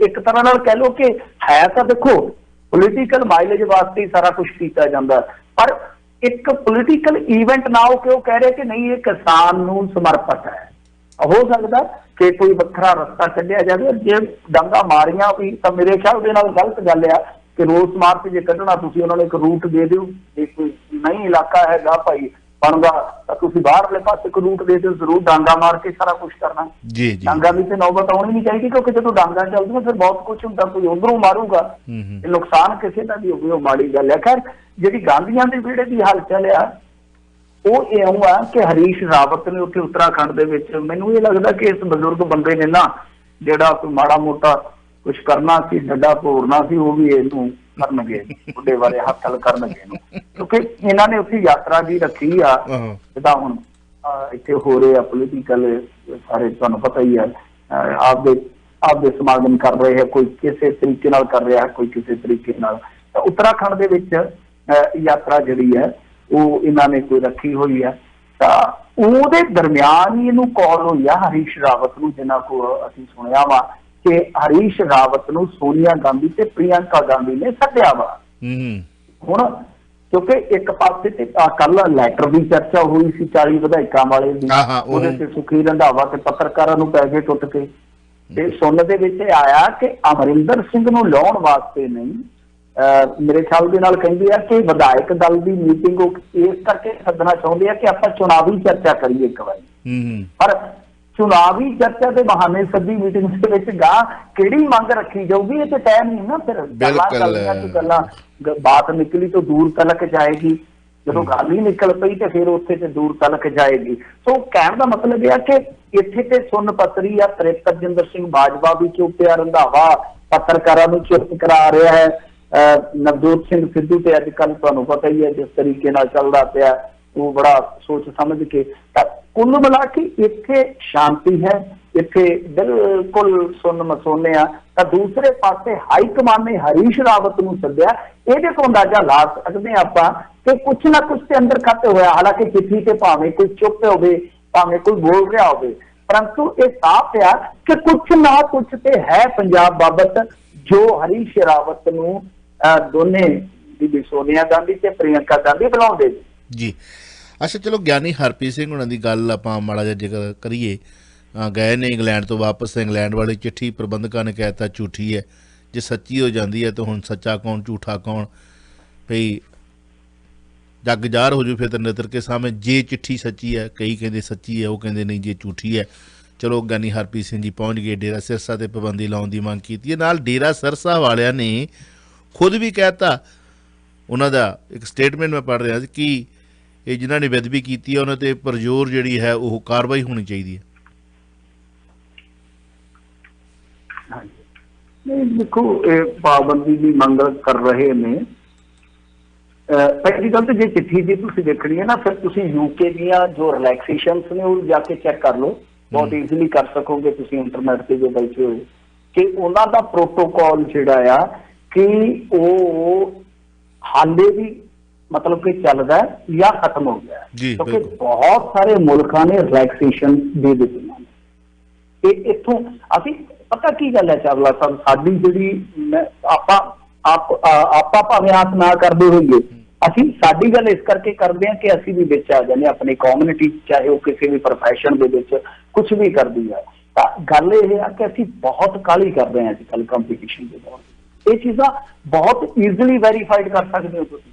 ਇੱਕ ਤਰ੍ਹਾਂ ਨਾਲ ਕਹਿ ਲਓ ਕਿ ਹੈ ਤਾਂ ਦੇਖੋ ਪੋਲੀਟੀਕਲ ਮਾਈਲੇਜ ਵਾਸਤੇ ਹੀ ਸਾਰਾ ਕੁਛ ਕੀਤਾ ਜਾਂਦਾ, ਪਰ ਇੱਕ ਪੋਲੀਟੀਕਲ ਈਵੈਂਟ ਨਾ ਹੋ ਕੇ ਉਹ ਕਹਿ ਰਹੇ ਕਿ ਨਹੀਂ ਇਹ ਕਿਸਾਨ ਨੂੰ ਸਮਰਪਿਤ ਹੈ। ਹੋ ਸਕਦਾ ਕਿ ਕੋਈ ਵੱਖਰਾ ਰਸਤਾ ਕੱਢਿਆ ਜਾਵੇ। ਜੇ ਡਾਂਗਾ ਮਾਰੀਆਂ ਵੀ ਤਾਂ ਮੇਰੇ ਖਿਆਲ ਦੇ ਨਾਲ ਗਲਤ ਗੱਲ ਆ ਕਿ ਰੋਸ ਮਾਰਚ ਜੇ ਕੱਢਣਾ ਤੁਸੀਂ ਉਹਨਾਂ ਨੂੰ ਇੱਕ ਰੂਟ ਦੇ ਦਿਓ। ਜੇ ਕੋਈ ਨਹੀਂ ਇਲਾਕਾ ਹੈਗਾ ਭਾਈ ਬਣਦਾ ਤਾਂ ਤੁਸੀਂ ਬਾਹਰਲੇ ਪਾਸੇ ਇੱਕ ਰੂਟ ਦੇ ਦਿਓ। ਜ਼ਰੂਰ ਡਾਂਗਾ ਮਾਰ ਕੇ ਸਾਰਾ ਕੁਛ ਕਰਨਾ ਜੀ ਡਾਂਗਾ ਦੀ ਤੇ ਨੌਬਤ ਆਉਣੀ ਨਹੀਂ ਚਾਹੀਦੀ, ਕਿਉਂਕਿ ਜਦੋਂ ਡਾਂਗਾ ਚੱਲਦੀਆਂ ਫਿਰ ਬਹੁਤ ਕੁਛ ਹੁੰਦਾ, ਕੋਈ ਉਧਰੋਂ ਮਾਰੂਗਾ, ਨੁਕਸਾਨ ਕਿਸੇ ਦਾ ਵੀ ਹੋਵੇ ਉਹ ਮਾੜੀ ਗੱਲ ਹੈ। ਖੈਰ ਜਿਹੜੀ ਗਾਂਧੀਆਂ ਦੇ ਵਿਹੜੇ ਦੀ ਹਲਚਲ ਆ ਉਹ ਇਉਂ ਆ ਕਿ ਹਰੀਸ਼ ਰਾਵਤ ਨੇ ਉੱਥੇ ਉੱਤਰਾਖੰਡ ਦੇ ਵਿੱਚ, ਮੈਨੂੰ ਇਹ ਲੱਗਦਾ ਕਿ ਇਸ ਬਜ਼ੁਰਗ ਬੰਦੇ ਨੇ ਨਾ ਜਿਹੜਾ ਕੋਈ ਮਾੜਾ ਮੋਟਾ ਕੁਛ ਕਰਨਾ ਸੀ, ਡੱਡਾ ਭੋਰਨਾ ਸੀ, ਉਹ ਵੀ ਇਹਨੂੰ ਕਰਨਗੇ, ਬੁੱਢੇ ਬਾਰੇ ਹੱਥ ਹਲ ਕਰਨਗੇ ਇਹਨੂੰ, ਕਿਉਂਕਿ ਇਹਨਾਂ ਨੇ ਉੱਥੇ ਯਾਤਰਾ ਵੀ ਰੱਖੀ ਆ। ਜਿੱਦਾਂ ਹੁਣ ਇੱਥੇ ਹੋ ਰਹੇ ਆ ਪੋਲੀਟੀਕਲ ਸਾਰੇ ਤੁਹਾਨੂੰ ਪਤਾ ਹੀ ਹੈ, ਆਪਦੇ ਸਮਾਗਮ ਕਰ ਰਹੇ ਹੈ, ਕੋਈ ਕਿਸੇ ਤਰੀਕੇ ਨਾਲ ਕਰ ਰਿਹਾ, ਕੋਈ ਕਿਸੇ ਤਰੀਕੇ ਨਾਲ। ਤਾਂ ਉੱਤਰਾਖੰਡ ਦੇ ਵਿੱਚ ਯਾਤਰਾ ਜਿਹੜੀ ਹੈ ਉਹ ਇਹਨਾਂ ਨੇ ਕੋਈ ਰੱਖੀ ਹੋਈ ਹੈ, ਤਾਂ ਉਹਦੇ ਦਰਮਿਆਨ ਹੀ ਇਹਨੂੰ ਕਾਲ ਹੋਈ ਆ ਹਰੀਸ਼ ਰਾਵਤ ਨੂੰ, ਜਿਨ੍ਹਾਂ ਕੋਲ ਅਸੀਂ ਸੁਣਿਆ ਵਾ ਕਿ ਹਰੀਸ਼ ਰਾਵਤ ਨੂੰ ਸੋਨੀਆ ਗਾਂਧੀ ਤੇ ਪ੍ਰਿਯੰਕਾ ਗਾਂਧੀ ਨੇ ਸੱਦਿਆ ਵਾ। ਹੁਣ ਕਿਉਂਕਿ ਇੱਕ ਪਾਸੇ ਤੇ ਕੱਲ ਲੈਟਰ ਦੀ ਚਰਚਾ ਹੋਈ ਸੀ 40 ਵਿਧਾਇਕਾਂ ਵਾਲੇ ਦੀ, ਉਹਦੇ ਤੇ ਸੁਖੀ ਰੰਧਾਵਾ ਤੇ ਪੱਤਰਕਾਰਾਂ ਨੂੰ ਪੈ ਗਏ ਟੁੱਟ ਕੇ, ਤੇ ਸੁਣਨ ਦੇ ਵਿੱਚ ਆਇਆ ਕਿ ਅਮਰਿੰਦਰ ਸਿੰਘ ਨੂੰ ਲਾਉਣ ਵਾਸਤੇ ਨਹੀਂ, ਮੇਰੇ ਖਿਆਲ ਦੇ ਨਾਲ ਕਹਿੰਦੇ ਆ ਕਿ ਵਿਧਾਇਕ ਦਲ ਦੀ ਮੀਟਿੰਗ ਇਸ ਕਰਕੇ ਸੱਦਣਾ ਚਾਹੁੰਦੇ ਆ ਕਿ ਆਪਾਂ ਚੁਣਾਵੀ ਚਰਚਾ ਕਰੀਏ ਇੱਕ ਵਾਰੀ। ਪਰ ਚੁਣਾਵੀ ਚਰਚਾ ਦੇ ਬਹਾਨੇ ਸੱਦੀ ਮੀਟਿੰਗ ਦੇ ਵਿੱਚ ਗਾਂ ਕਿਹੜੀ ਮੰਗ ਰੱਖੀ ਜਾਊਗੀ ਇਹ ਤੇ ਤੈਅ ਨਹੀਂ ਨਾ। ਫਿਰ ਗੱਲਾਂ ਬਾਤ ਨਿਕਲੀ ਤੋਂ ਦੂਰ ਤਲਕ ਜਾਏਗੀ, ਜਦੋਂ ਗੱਲ ਹੀ ਨਿਕਲ ਪਈ ਤੇ ਫਿਰ ਉੱਥੇ ਤੇ ਦੂਰ ਤਲਕ ਜਾਏਗੀ। ਸੋ ਕਹਿਣ ਦਾ ਮਤਲਬ ਇਹ ਆ ਕਿ ਇੱਥੇ ਤੇ ਸੁਣ ਪੱਤਰੀ ਆ, ਤ੍ਰਿਪਤਜਿੰਦਰ ਸਿੰਘ ਬਾਜਵਾ ਵੀ ਚੁੱਪ ਆ, ਰੰਧਾਵਾ ਪੱਤਰਕਾਰਾਂ ਨੂੰ ਚੁੱਪ ਕਰਾ ਰਿਹਾ ਹੈ, ਨਵਜੋਤ ਸਿੰਘ ਸਿੱਧੂ ਤੇ ਅੱਜ ਕੱਲ੍ਹ ਤੁਹਾਨੂੰ ਪਤਾ ਹੀ ਹੈ ਜਿਸ ਤਰੀਕੇ ਨਾਲ ਚੱਲਦਾ ਪਿਆ ਉਹ ਬੜਾ ਸੋਚ ਸਮਝ ਕੇ। ਤਾਂ ਕੁੱਲ ਮਿਲਾ ਕੇ ਇੱਥੇ ਸ਼ਾਂਤੀ ਹੈ, ਇੱਥੇ ਬਿਲਕੁਲ ਸੁੰਨ ਮਸੋਨੇ ਆ। ਤਾਂ ਦੂਸਰੇ ਪਾਸੇ ਹਾਈ ਕਮਾਨ ਨੇ ਹਰੀਸ਼ ਰਾਵਤ ਨੂੰ ਸੱਦਿਆ, ਇਹਦੇ ਤੋਂ ਅੰਦਾਜ਼ਾ ਲਾ ਸਕਦੇ ਆਪਾਂ ਕਿ ਕੁਛ ਨਾ ਕੁਛ ਤੇ ਅੰਦਰ ਖੱਟ ਹੋਇਆ। ਹਾਲਾਂਕਿ ਚਿੱਠੀ ਤੇ ਭਾਵੇਂ ਕੋਈ ਚੁੱਪ ਹੋਵੇ, ਭਾਵੇਂ ਕੋਈ ਬੋਲ ਰਿਹਾ ਹੋਵੇ, ਪਰੰਤੂ ਇਹ ਸਾਫ਼ ਆ ਕਿ ਕੁਛ ਨਾ ਕੁਛ ਤੇ ਹੈ ਪੰਜਾਬ ਬਾਬਤ ਜੋ ਹਰੀਸ਼ ਰਾਵਤ ਨੂੰ ਦੋਨੇ ਬੀਬੀ ਸੋਨੀਆ ਗਾਂਧੀ ਤੇ ਪ੍ਰਿਯੰਕਾ ਗਾਂਧੀ ਬੁਲਾਉਂਦੇ ਜੀ। ਅੱਛਾ ਚਲੋ ਗਿਆਨੀ ਹਰਪ੍ਰੀਤ ਸਿੰਘ ਹੁਣਾਂ ਦੀ ਗੱਲ ਆਪਾਂ ਮਾੜਾ ਜਿਹਾ ਜ਼ਿਕਰ ਕਰੀਏ। ਗਏ ਨੇ ਇੰਗਲੈਂਡ ਤੋਂ ਵਾਪਸ, ਇੰਗਲੈਂਡ ਵਾਲੀ ਚਿੱਠੀ ਪ੍ਰਬੰਧਕਾਂ ਨੇ ਕਹਿ ਦਿੱਤਾ ਝੂਠੀ ਹੈ, ਜੇ ਸੱਚੀ ਹੋ ਜਾਂਦੀ ਹੈ ਤਾਂ ਹੁਣ ਸੱਚਾ ਕੌਣ ਝੂਠਾ ਕੌਣ ਭਈ ਜੱਗ ਜ਼ਾਹਰ ਹੋ ਜੂ ਫਿਰ ਤਾਂ ਨਜ਼ਰ ਕੇ ਸਾਹਮਣੇ। ਜੇ ਚਿੱਠੀ ਸੱਚੀ ਹੈ, ਕਈ ਕਹਿੰਦੇ ਸੱਚੀ ਹੈ, ਉਹ ਕਹਿੰਦੇ ਨਹੀਂ ਜੇ ਝੂਠੀ ਹੈ। ਚਲੋ ਗਿਆਨੀ ਹਰਪ੍ਰੀਤ ਸਿੰਘ ਜੀ ਪਹੁੰਚ ਗਏ, ਡੇਰਾ ਸਿਰਸਾ ਤੇ ਪਾਬੰਦੀ ਲਾਉਣ ਦੀ ਮੰਗ ਕੀਤੀ ਹੈ। ਨਾਲ ਡੇਰਾ ਸਿਰਸਾ ਵਾਲਿਆਂ ਨੇ ਖੁਦ ਵੀ ਕਹਿ ਦਿੱਤਾ, ਉਹਨਾਂ ਦਾ ਇੱਕ ਸਟੇਟਮੈਂਟ ਮੈਂ ਪੜ੍ਹ ਰਿਹਾ ਸੀ ਕਿ ਇਹ ਜਿਨ੍ਹਾਂ ਨੇ ਬੇਅਦਬੀ ਕੀਤੀ ਹੈ ਉਹਨਾਂ ਤੇ ਪਰਜੋਰ ਜਿਹੜੀ ਹੈ ਉਹ ਕਾਰਵਾਈ ਹੋਣੀ ਚਾਹੀਦੀ ਹੈ। ਨਹੀਂ ਦੇਖੋ, ਇਹ ਪਾਬੰਦੀ ਦੀ ਮੰਗ ਕਰ ਰਹੇ ਨੇ। ਪਹਿਲੀ ਗੱਲ ਤਾਂ ਜੇ ਚਿੱਠੀ ਦੀ ਤੁਸੀਂ ਦੇਖਣੀ ਹੈ ਨਾ, ਫਿਰ ਤੁਸੀਂ ਯੂਕੇ ਦੀਆਂ ਜੋ ਰਿਲੈਕਸੇਸ਼ਨਸ ਨੇ ਉਹ ਜਾ ਕੇ ਚੈੱਕ ਕਰ ਲਓ, ਬਹੁਤ ਈਜ਼ੀਲੀ ਕਰ ਸਕੋਗੇ ਤੁਸੀਂ ਇੰਟਰਨੈਟ ਤੇ ਜੋ ਬੈਠੇ ਹੋਏ, ਕਿ ਉਹਨਾਂ ਦਾ ਪ੍ਰੋਟੋਕੋਲ ਜਿਹੜਾ ਆ ਕਿ ਉਹ ਹਾਲੇ ਵੀ ਮਤਲਬ ਕਿ ਚੱਲਦਾ ਜਾਂ ਖਤਮ ਹੋ ਗਿਆ, ਕਿਉਂਕਿ ਬਹੁਤ ਸਾਰੇ ਮੁਲਕਾਂ ਨੇ ਰਿਲੈਕਸੇਸ਼ਨ ਦੇ ਦਿੱਤੀਆਂ ਨੇ। ਤੇ ਇੱਥੋਂ ਅਸੀਂ ਪਤਾ ਕੀ ਗੱਲ ਹੈ ਚਾਵਲਾ ਸਾਹਿਬ, ਸਾਡੀ ਜਿਹੜੀ ਆਪਾਂ ਭਾਵੇਂ ਆਸ ਨਾ ਕਰਦੇ ਹੋਈਏ, ਅਸੀਂ ਸਾਡੀ ਗੱਲ ਇਸ ਕਰਕੇ ਕਰਦੇ ਹਾਂ ਕਿ ਅਸੀਂ ਵੀ ਵਿੱਚ ਆ ਜਾਂਦੇ ਆਪਣੀ ਕਮਿਊਨਿਟੀ, ਚਾਹੇ ਉਹ ਕਿਸੇ ਵੀ ਪ੍ਰੋਫੈਸ਼ਨ ਦੇ ਵਿੱਚ ਕੁਛ ਵੀ ਕਰਦੀ ਹੈ। ਤਾਂ ਗੱਲ ਇਹ ਆ ਕਿ ਅਸੀਂ ਬਹੁਤ ਕਾਹਲੀ ਕਰ ਰਹੇ ਹਾਂ ਅੱਜ ਕੱਲ੍ਹ ਕੰਪੀਟੀਸ਼ਨ ਦੇ ਦੌਰ। ਇਹ ਚੀਜ਼ਾਂ ਬਹੁਤ ਈਜ਼ੀਲੀ ਵੈਰੀਫਾਈਡ ਕਰ ਸਕਦੇ ਹੋ ਤੁਸੀਂ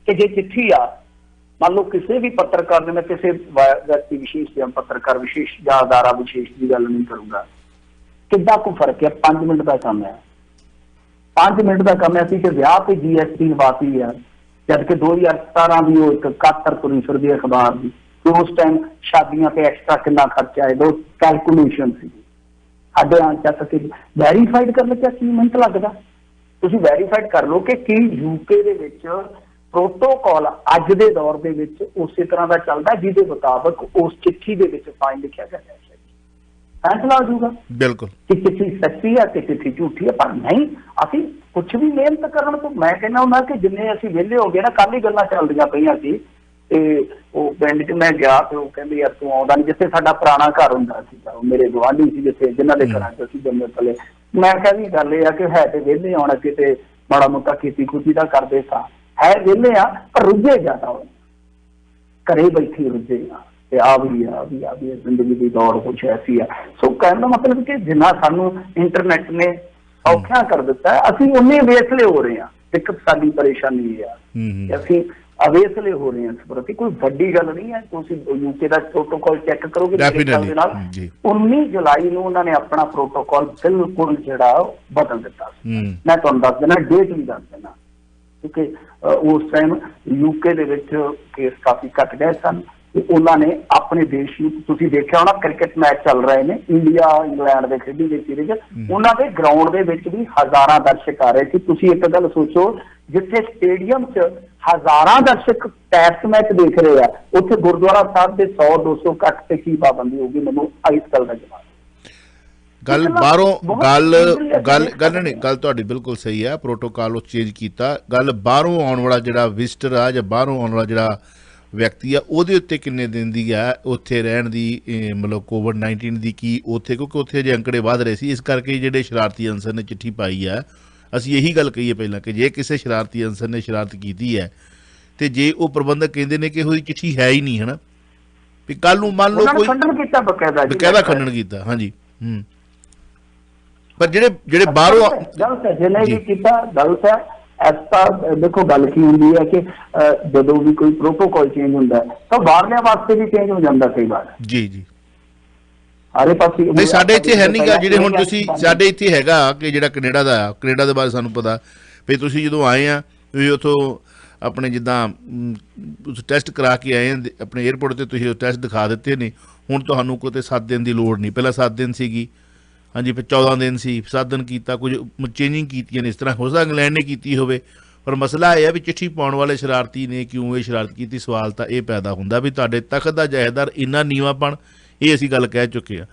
ਕਿ ਜੇ ਚਿੱਠੀ ਆ, ਮੰਨ ਲਓ ਕਿਸੇ ਵੀ ਪੱਤਰਕਾਰ ਨੇ, ਮੈਂ ਕਿਸੇ ਵਿਅਕਤੀ ਵਿਸ਼ੇਸ਼ ਜਾਂ ਪੱਤਰਕਾਰ ਵਿਸ਼ੇਸ਼ ਜਾਂ ਅਦਾਰਾ ਵਿਸ਼ੇਸ਼ ਦੀ ਗੱਲ ਨਹੀਂ ਕਰੂੰਗਾ, ਕਿੱਦਾਂ ਕੋਈ ਫਰਕ ਹੈ। 5 ਮਿੰਟ ਦਾ ਕੰਮ ਹੈ, 5 ਮਿੰਟ ਦਾ ਕੰਮ ਹੈ। ਅਸੀਂ ਕਿ ਵਿਆਹ ਤੇ GST ਲਵਾਤੀ ਆ, ਜਦ ਕਿ 2017 ਦੀ ਉਹ ਇੱਕ 71 ਤੁਰੀ ਫਿਰਦੀ ਅਖਬਾਰ ਦੀ, ਤੇ ਉਸ ਟਾਈਮ ਸ਼ਾਦੀਆਂ ਤੇ ਐਕਸਟਰਾ ਕਿੰਨਾ ਖਰਚਾ ਹੈ, ਦੋ ਕੈਲਕੂਲੇਸ਼ਨ ਸੀ। ਸਾਡੇ ਆਂ ਚੱਕ ਕੇ ਵੈਰੀਫਾਈਡ ਕਰਨ ਚ ਕੀ ਮਿੰਟ ਲੱਗਦਾ, ਤੁਸੀਂ ਵੈਰੀਫਾਈਡ ਕਰ ਲਓ ਕਿ ਕੀ ਯੂਕੇ ਦੇ ਵਿੱਚ ਪ੍ਰੋਟੋਕੋਲ ਅੱਜ ਦੇ ਦੌਰ ਦੇ ਵਿੱਚ ਉਸੇ ਤਰ੍ਹਾਂ ਦਾ ਚੱਲਦਾ ਜਿਹਦੇ ਮੁਤਾਬਕ ਉਸ ਚਿੱਠੀ ਦੇ ਵਿੱਚ ਫਾਈਨ ਲਿਖਿਆ ਗਿਆ ਹੈ। ਫੈਸਲਾ ਹੋ ਜਾਊਗਾ ਬਿਲਕੁਲ ਕਿ ਚਿੱਠੀ ਸੱਚੀ ਹੈ ਕਿ ਚਿੱਠੀ ਝੂਠੀ ਹੈ। ਪਰ ਨਹੀਂ, ਅਸੀਂ ਕੁਛ ਵੀ ਮਿਹਨਤ ਕਰਨ ਤੋਂ, ਮੈਂ ਕਹਿੰਦਾ ਹੁੰਦਾ ਕਿ ਜਿੰਨੇ ਅਸੀਂ ਵਿਹਲੇ ਹੋ ਗਏ ਨਾ, ਕੱਲ੍ਹ ਹੀ ਗੱਲਾਂ ਚੱਲਦੀਆਂ ਪਈਆਂ ਸੀ ਤੇ ਉਹ ਪਿੰਡ 'ਚ ਮੈਂ ਗਿਆ ਤੇ ਉਹ ਕਹਿੰਦੇ ਯਾਰ ਤੂੰ ਆਉਂਦਾ ਨਹੀਂ, ਜਿੱਥੇ ਸਾਡਾ ਪੁਰਾਣਾ ਘਰ ਹੁੰਦਾ ਸੀ, ਮੇਰੇ ਗੁਆਂਢੀ ਸੀ ਜਿੱਥੇ, ਜਿਨ੍ਹਾਂ ਦੇ ਘਰਾਂ 'ਚ ਅਸੀਂ ਜੰਮੇ ਪਲੇ। ਮੈਂ ਕਿਹਾ ਵੀ ਗੱਲ ਇਹ ਆ ਕਿ ਹੈ ਤੇ ਵਿਹਲੇ ਆਉਣ, ਅੱਗੇ ਤੇ ਮਾੜਾ ਮੋਟਾ ਖੇਤੀ ਖੂਤੀ ਦਾ ਕਰਦੇ ਸਾਂ, ਹੈ ਵਿਹਲੇ ਆ ਪਰ ਰੁੱਝੇ ਜ਼ਿਆਦਾ ਹੋ, ਘਰੇ ਬੈਠੇ ਰੁੱਝੇ ਆ ਤੇ ਆ ਵੀ ਜ਼ਿੰਦਗੀ ਦੀ ਦੌੜ ਕੁਛ ਐਸੀ ਆ। ਸੋ ਕਹਿਣ ਦਾ ਮਤਲਬ ਕਿ ਜਿੰਨਾ ਸਾਨੂੰ ਇੰਟਰਨੈਟ ਨੇ ਔਖਿਆਂ ਕਰ ਦਿੱਤਾ ਅਸੀਂ ਉਨੇ ਵੇਸਲੇ ਹੋ ਰਹੇ ਹਾਂ। ਦਿੱਕਤ ਸਾਡੀ ਪਰੇਸ਼ਾਨੀ ਇਹ ਆ ਕਿ ਅਸੀਂ ਅਵੇਸਲੇ ਹੋ ਰਹੇ ਹਾਂ ਇਸ ਪ੍ਰਤੀ। ਕੋਈ ਵੱਡੀ ਗੱਲ ਨਹੀਂ ਹੈ। ਤੁਸੀਂ ਯੂਕੇ ਦਾ ਪ੍ਰੋਟੋਕਾਲ ਚੈੱਕ ਕਰੋਗੇ ਮੇਰੇ ਖਿਆਲ ਦੇ ਨਾਲ 19 ਜੁਲਾਈ ਨੂੰ ਉਹਨਾਂ ਨੇ ਆਪਣਾ ਪ੍ਰੋਟੋਕਾਲ ਬਿਲਕੁਲ ਜਿਹੜਾ ਬਦਲ ਦਿੱਤਾ। ਮੈਂ ਤੁਹਾਨੂੰ ਦੱਸ ਦੇਣਾ, ਡੇਟ ਵੀ ਦੱਸ ਦੇਣਾ, ਕਿਉਂਕਿ ਉਸ ਟਾਈਮ ਯੂਕੇ ਦੇ ਵਿੱਚ ਕੇਸ ਕਾਫੀ ਘੱਟ ਗਏ ਸਨ ਤੇ ਉਹਨਾਂ ਨੇ ਆਪਣੇ ਦੇਸ਼ ਨੂੰ, ਤੁਸੀਂ ਦੇਖਿਆ ਹੋਣਾ ਕ੍ਰਿਕਟ ਮੈਚ ਚੱਲ ਰਹੇ ਨੇ ਇੰਡੀਆ ਇੰਗਲੈਂਡ ਦੇ ਖੇਡੀ ਦੇ ਸੀਰੀਜ਼, ਉਹਨਾਂ ਦੇ ਗਰਾਊਂਡ ਦੇ ਵਿੱਚ ਵੀ ਹਜ਼ਾਰਾਂ ਦਰਸ਼ਕ ਆ ਰਹੇ ਸੀ। ਤੁਸੀਂ ਇੱਕ ਗੱਲ ਸੋਚੋ, ਜਿੱਥੇ ਸਟੇਡੀਅਮ 'ਚ ਹਜ਼ਾਰਾਂ ਦਰਸ਼ਕ ਟੈਸਟ ਮੈਚ ਦੇਖ ਰਹੇ ਆ, ਉੱਥੇ ਗੁਰਦੁਆਰਾ ਸਾਹਿਬ ਦੇ 100-200 ਕੱਟ ਤੇ ਕੀ ਪਾਬੰਦੀ ਹੋਊਗੀ? ਮੈਨੂੰ ਇਸ ਗੱਲ ਦਾ ਜਵਾਬ। ਗੱਲ ਬਾਹਰੋਂ ਗੱਲ ਤੁਹਾਡੀ ਬਿਲਕੁਲ ਸਹੀ ਹੈ। ਪ੍ਰੋਟੋਕਾਲ ਉਹ ਚੇਂਜ ਕੀਤਾ। ਗੱਲ ਬਾਹਰੋਂ ਆਉਣ ਵਾਲਾ ਜਿਹੜਾ ਵਿਜ਼ਟਰ ਆ ਜਾਂ ਬਾਹਰੋਂ ਆਉਣ ਵਾਲਾ ਜਿਹੜਾ ਵਿਅਕਤੀ ਆ ਉਹਦੇ ਉੱਤੇ ਕਿੰਨੇ ਦਿਨ ਦੀ ਆ ਉੱਥੇ ਰਹਿਣ ਦੀ ਮਤਲਬ ਕੋਵਿਡ-19 ਦੀ ਕੀ ਉੱਥੇ, ਕਿਉਂਕਿ ਉੱਥੇ ਜੇ ਅੰਕੜੇ ਵੱਧ ਰਹੇ ਸੀ, ਇਸ ਕਰਕੇ ਜਿਹੜੇ ਸ਼ਰਾਰਤੀ ਅਨਸਰ ਨੇ ਚਿੱਠੀ ਪਾਈ ਆ। ਅਸੀਂ ਇਹੀ ਗੱਲ ਕਹੀਏ ਪਹਿਲਾਂ ਕਿ ਜੇ ਕਿਸੇ ਸ਼ਰਾਰਤੀ ਅਨਸਰ ਨੇ ਸ਼ਰਾਰਤ ਕੀਤੀ ਹੈ ਤੇ ਜੇ ਉਹ ਪ੍ਰਬੰਧਕ ਕਹਿੰਦੇ ਨੇ ਕਿ ਉਹਦੀ ਚਿੱਠੀ ਹੈ ਹੀ ਨਹੀਂ, ਹੈ ਨਾ, ਵੀ ਕੱਲ ਨੂੰ ਮੰਨ ਲਓ ਕੋਈ ਖੰਡਨ ਕੀਤਾ, ਬਕਾਇਦਾ ਖੰਡਨ ਕੀਤਾ। ਹਾਂਜੀ ਪਰ ਜਿਹੜੇ ਬਾਹਰੋਂ ਗਲਤ ਹੈ, ਜਿਹਨੇ ਵੀ ਕੀਤਾ ਗਲਤ ਹੈ। ਐਸਾ ਦੇਖੋ ਗੱਲ ਕੀ ਹੁੰਦੀ ਹੈ ਕਿ ਜਦੋਂ ਵੀ ਕੋਈ ਪ੍ਰੋਟੋਕਾਲ ਚੇਂਜ ਹੁੰਦਾ ਤਾਂ ਬਾਹਰਲਿਆਂ ਵਾਸਤੇ ਵੀ ਚੇਂਜ ਹੋ ਜਾਂਦਾ ਕਈ ਵਾਰ। ਜੀ ਜੀ, ਸਾਰੇ ਪਾਸੇ ਨਹੀਂ ਸਾਡੇ ਇੱਥੇ ਹੈ ਨਹੀਂਗਾ। ਜਿਹੜੇ ਹੁਣ ਤੁਸੀਂ ਸਾਡੇ ਇੱਥੇ ਹੈਗਾ ਕਿ ਜਿਹੜਾ ਕੈਨੇਡਾ ਦਾ ਆ, ਕੈਨੇਡਾ ਦੇ ਬਾਰੇ ਸਾਨੂੰ ਪਤਾ ਵੀ ਤੁਸੀਂ ਜਦੋਂ ਆਏ ਆ ਤੁਸੀਂ ਉੱਥੋਂ ਆਪਣੇ ਜਿੱਦਾਂ ਟੈਸਟ ਕਰਾ ਕੇ ਆਏ ਆ ਆਪਣੇ ਏਅਰਪੋਰਟ 'ਤੇ, ਤੁਸੀਂ ਉਹ ਟੈਸਟ ਦਿਖਾ ਦਿੱਤੇ ਨੇ। ਹੁਣ ਤੁਹਾਨੂੰ ਕੋਈ 7 ਦਿਨ ਦੀ ਲੋੜ ਨਹੀਂ, ਪਹਿਲਾਂ 7 ਦਿਨ ਸੀਗੀ, ਹਾਂਜੀ, ਫਿਰ 14 ਦਿਨ ਸੀ, 7 ਦਿਨ ਕੀਤਾ, ਕੁਝ ਚੇਂਜਿੰਗ ਕੀਤੀਆਂ ਨੇ। ਇਸ ਤਰ੍ਹਾਂ ਹੋ ਸਕਦਾ ਇੰਗਲੈਂਡ ਨੇ ਕੀਤੀ ਹੋਵੇ, ਪਰ ਮਸਲਾ ਇਹ ਹੈ ਵੀ ਚਿੱਠੀ ਪਾਉਣ ਵਾਲੇ ਸ਼ਰਾਰਤੀ ਨੇ ਕਿਉਂ ਇਹ ਸ਼ਰਾਰਤ ਕੀਤੀ। ਸਵਾਲ ਤਾਂ ਇਹ ਪੈਦਾ ਹੁੰਦਾ ਵੀ ਤੁਹਾਡੇ ਤਖਤ ਦਾ ਜਹੇਦਾਰ ਇੰਨਾ ਨੀਵਾਂਪਣ, ਇਹ ਅਸੀਂ ਗੱਲ ਕਹਿ ਚੁੱਕੇ ਹਾਂ।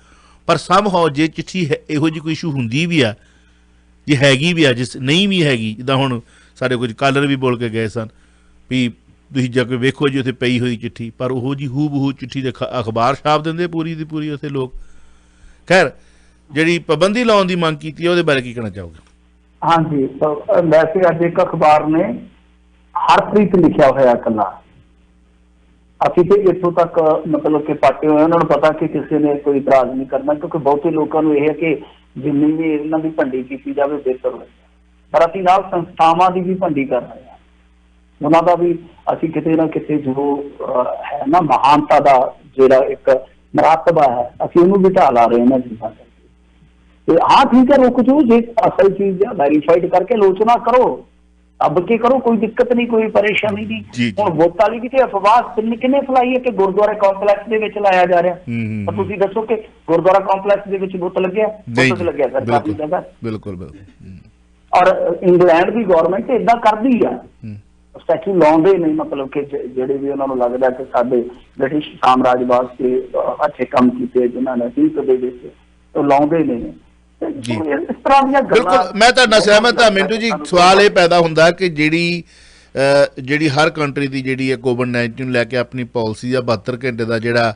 ਪਰ ਸਮਹਾਓ ਜੇ ਚਿੱਠੀ ਇਹੋ ਜਿਹੀ ਕੋਈ ਇਸ਼ੂ ਹੁੰਦੀ ਵੀ ਆ, ਜੇ ਹੈਗੀ ਵੀ ਆ, ਜਿਸ ਨਹੀਂ ਵੀ ਹੈਗੀ, ਜਿੱਦਾਂ ਹੁਣ ਸਾਡੇ ਕੁਝ ਕਾਲਰ ਵੀ ਬੋਲ ਕੇ ਗਏ ਸਨ ਵੀ ਤੁਸੀਂ ਜਾ ਕੇ ਵੇਖੋ ਜੀ ਉੱਥੇ ਪਈ ਹੋਈ ਚਿੱਠੀ, ਪਰ ਉਹੋ ਜਿਹੀ ਹੂ ਬਹੂ ਚਿੱਠੀ ਦੇ ਅਖਬਾਰ ਛਾਪ ਦਿੰਦੇ ਪੂਰੀ ਦੀ ਪੂਰੀ ਉੱਥੇ ਲੋਕ। ਖੈਰ, ਜਿਹੜੀ ਪਾਬੰਦੀ ਲਾਉਣ ਦੀ ਮੰਗ ਕੀਤੀ ਹੈ ਉਹਦੇ ਬਾਰੇ ਕੀ ਕਹਿਣਾ ਚਾਹੋਗੇ? ਹਾਂਜੀ, ਵੈਸੇ ਅੱਜ ਇੱਕ ਅਖਬਾਰ ਨੇ ਹਰਪ੍ਰੀਤ ਲਿਖਿਆ ਹੋਇਆ ਇਕੱਲਾ, ਅਸੀਂ ਤੇ ਇੱਥੋਂ ਤੱਕ ਮਤਲਬ ਕਿ ਪਾਟੇ ਹੋਏ, ਉਹਨਾਂ ਨੂੰ ਪਤਾ ਕਿ ਕਿਸੇ ਨੇ ਕੋਈ ਇਤਰਾਜ਼ ਨਹੀਂ ਕਰਨਾ, ਕਿਉਂਕਿ ਬਹੁਤੇ ਲੋਕਾਂ ਨੂੰ ਇਹ ਹੈ ਕਿ ਜਿੰਨੀ ਵੀ ਇਹਨਾਂ ਦੀ ਭੰਡੀ ਕੀਤੀ ਜਾਵੇ ਬਿਹਤਰ ਹੋਵੇ। ਪਰ ਅਸੀਂ ਨਾਲ ਸੰਸਥਾਵਾਂ ਦੀ ਵੀ ਭੰਡੀ ਕਰ ਰਹੇ ਹਾਂ, ਉਹਨਾਂ ਦਾ ਵੀ ਅਸੀਂ ਕਿਤੇ ਨਾ ਕਿਤੇ ਜੋ ਹੈ ਨਾ ਮਹਾਨਤਾ ਦਾ ਜਿਹੜਾ ਇੱਕ ਮਰਾਤਬਾ ਹੈ, ਅਸੀਂ ਉਹਨੂੰ ਬਿਠਾ ਲਾ ਰਹੇ ਹਾਂ ਚੀਜ਼ਾਂ ਕਰਕੇ। ਤੇ ਹਾਂ ਠੀਕ ਹੈ, ਰੁਕ ਜਾਓ, ਜੇ ਅਸਲ ਚੀਜ਼ ਵੈਰੀਫਾਈਡ ਕਰਕੇ ਆਲੋਚਨਾ ਕਰੋ, ਦੱਬ ਕੇ ਕਰੋ, ਕੋਈ ਦਿੱਕਤ ਨਹੀਂ, ਕੋਈ ਪਰੇਸ਼ਾਨੀ ਨਹੀਂ। ਹੁਣ ਵੋਟ ਵਾਲੀ ਵੀ ਤੇ ਅਫਵਾਹ ਕਿੰਨੇ ਫੈਲਾਈ ਹੈ ਕਿ ਗੁਰਦੁਆਰਾ ਕੰਪਲੈਕਸ ਦੇ ਵਿੱਚ ਲਾਇਆ ਜਾ ਰਿਹਾ, ਪਰ ਤੁਸੀਂ ਦੱਸੋ ਕਿ ਗੁਰਦੁਆਰਾ ਕੰਪਲੈਕਸ ਦੇ ਵਿੱਚ ਬੁੱਤ ਲੱਗਿਆ? ਬੁੱਤ ਲੱਗਿਆ ਸਰਕਾਰੀ ਜਗ੍ਹਾ। ਬਿਲਕੁਲ ਬਿਲਕੁਲ। ਔਰ ਇੰਗਲੈਂਡ ਦੀ ਗੌਰਮੈਂਟ ਏਦਾਂ ਕਰਦੀ ਆ, ਸਟੈਚੂ ਲਾਉਂਦੇ ਨੇ, ਮਤਲਬ ਕਿ ਜਿਹੜੇ ਵੀ ਉਹਨਾਂ ਨੂੰ ਲੱਗਦਾ ਕਿ ਸਾਡੇ ਬ੍ਰਿਟਿਸ਼ ਸਾਮਰਾਜ ਵਾਸਤੇ ਅੱਛੇ ਕੰਮ ਕੀਤੇ ਜਿਨ੍ਹਾਂ ਨੇ ਹਿੰਦ ਦੇ ਵਿੱਚ, ਉਹ ਲਾਉਂਦੇ ਨੇ। ਬਿਲਕੁਲ, ਮੈਂ ਤੁਹਾਡਾ ਸਹਿਮਤ ਹਾਂ ਮਿੰਟੂ ਜੀ। ਸਵਾਲ ਇਹ ਪੈਦਾ ਹੁੰਦਾ ਕਿ ਜਿਹੜੀ ਹਰ ਕੰਟਰੀ ਦੀ ਜਿਹੜੀ ਹੈ ਕੋਵਿਡ-19 ਨੂੰ ਲੈ ਕੇ ਆਪਣੀ ਪਾਲਿਸੀ ਆ, 72 ਘੰਟੇ ਦਾ ਜਿਹੜਾ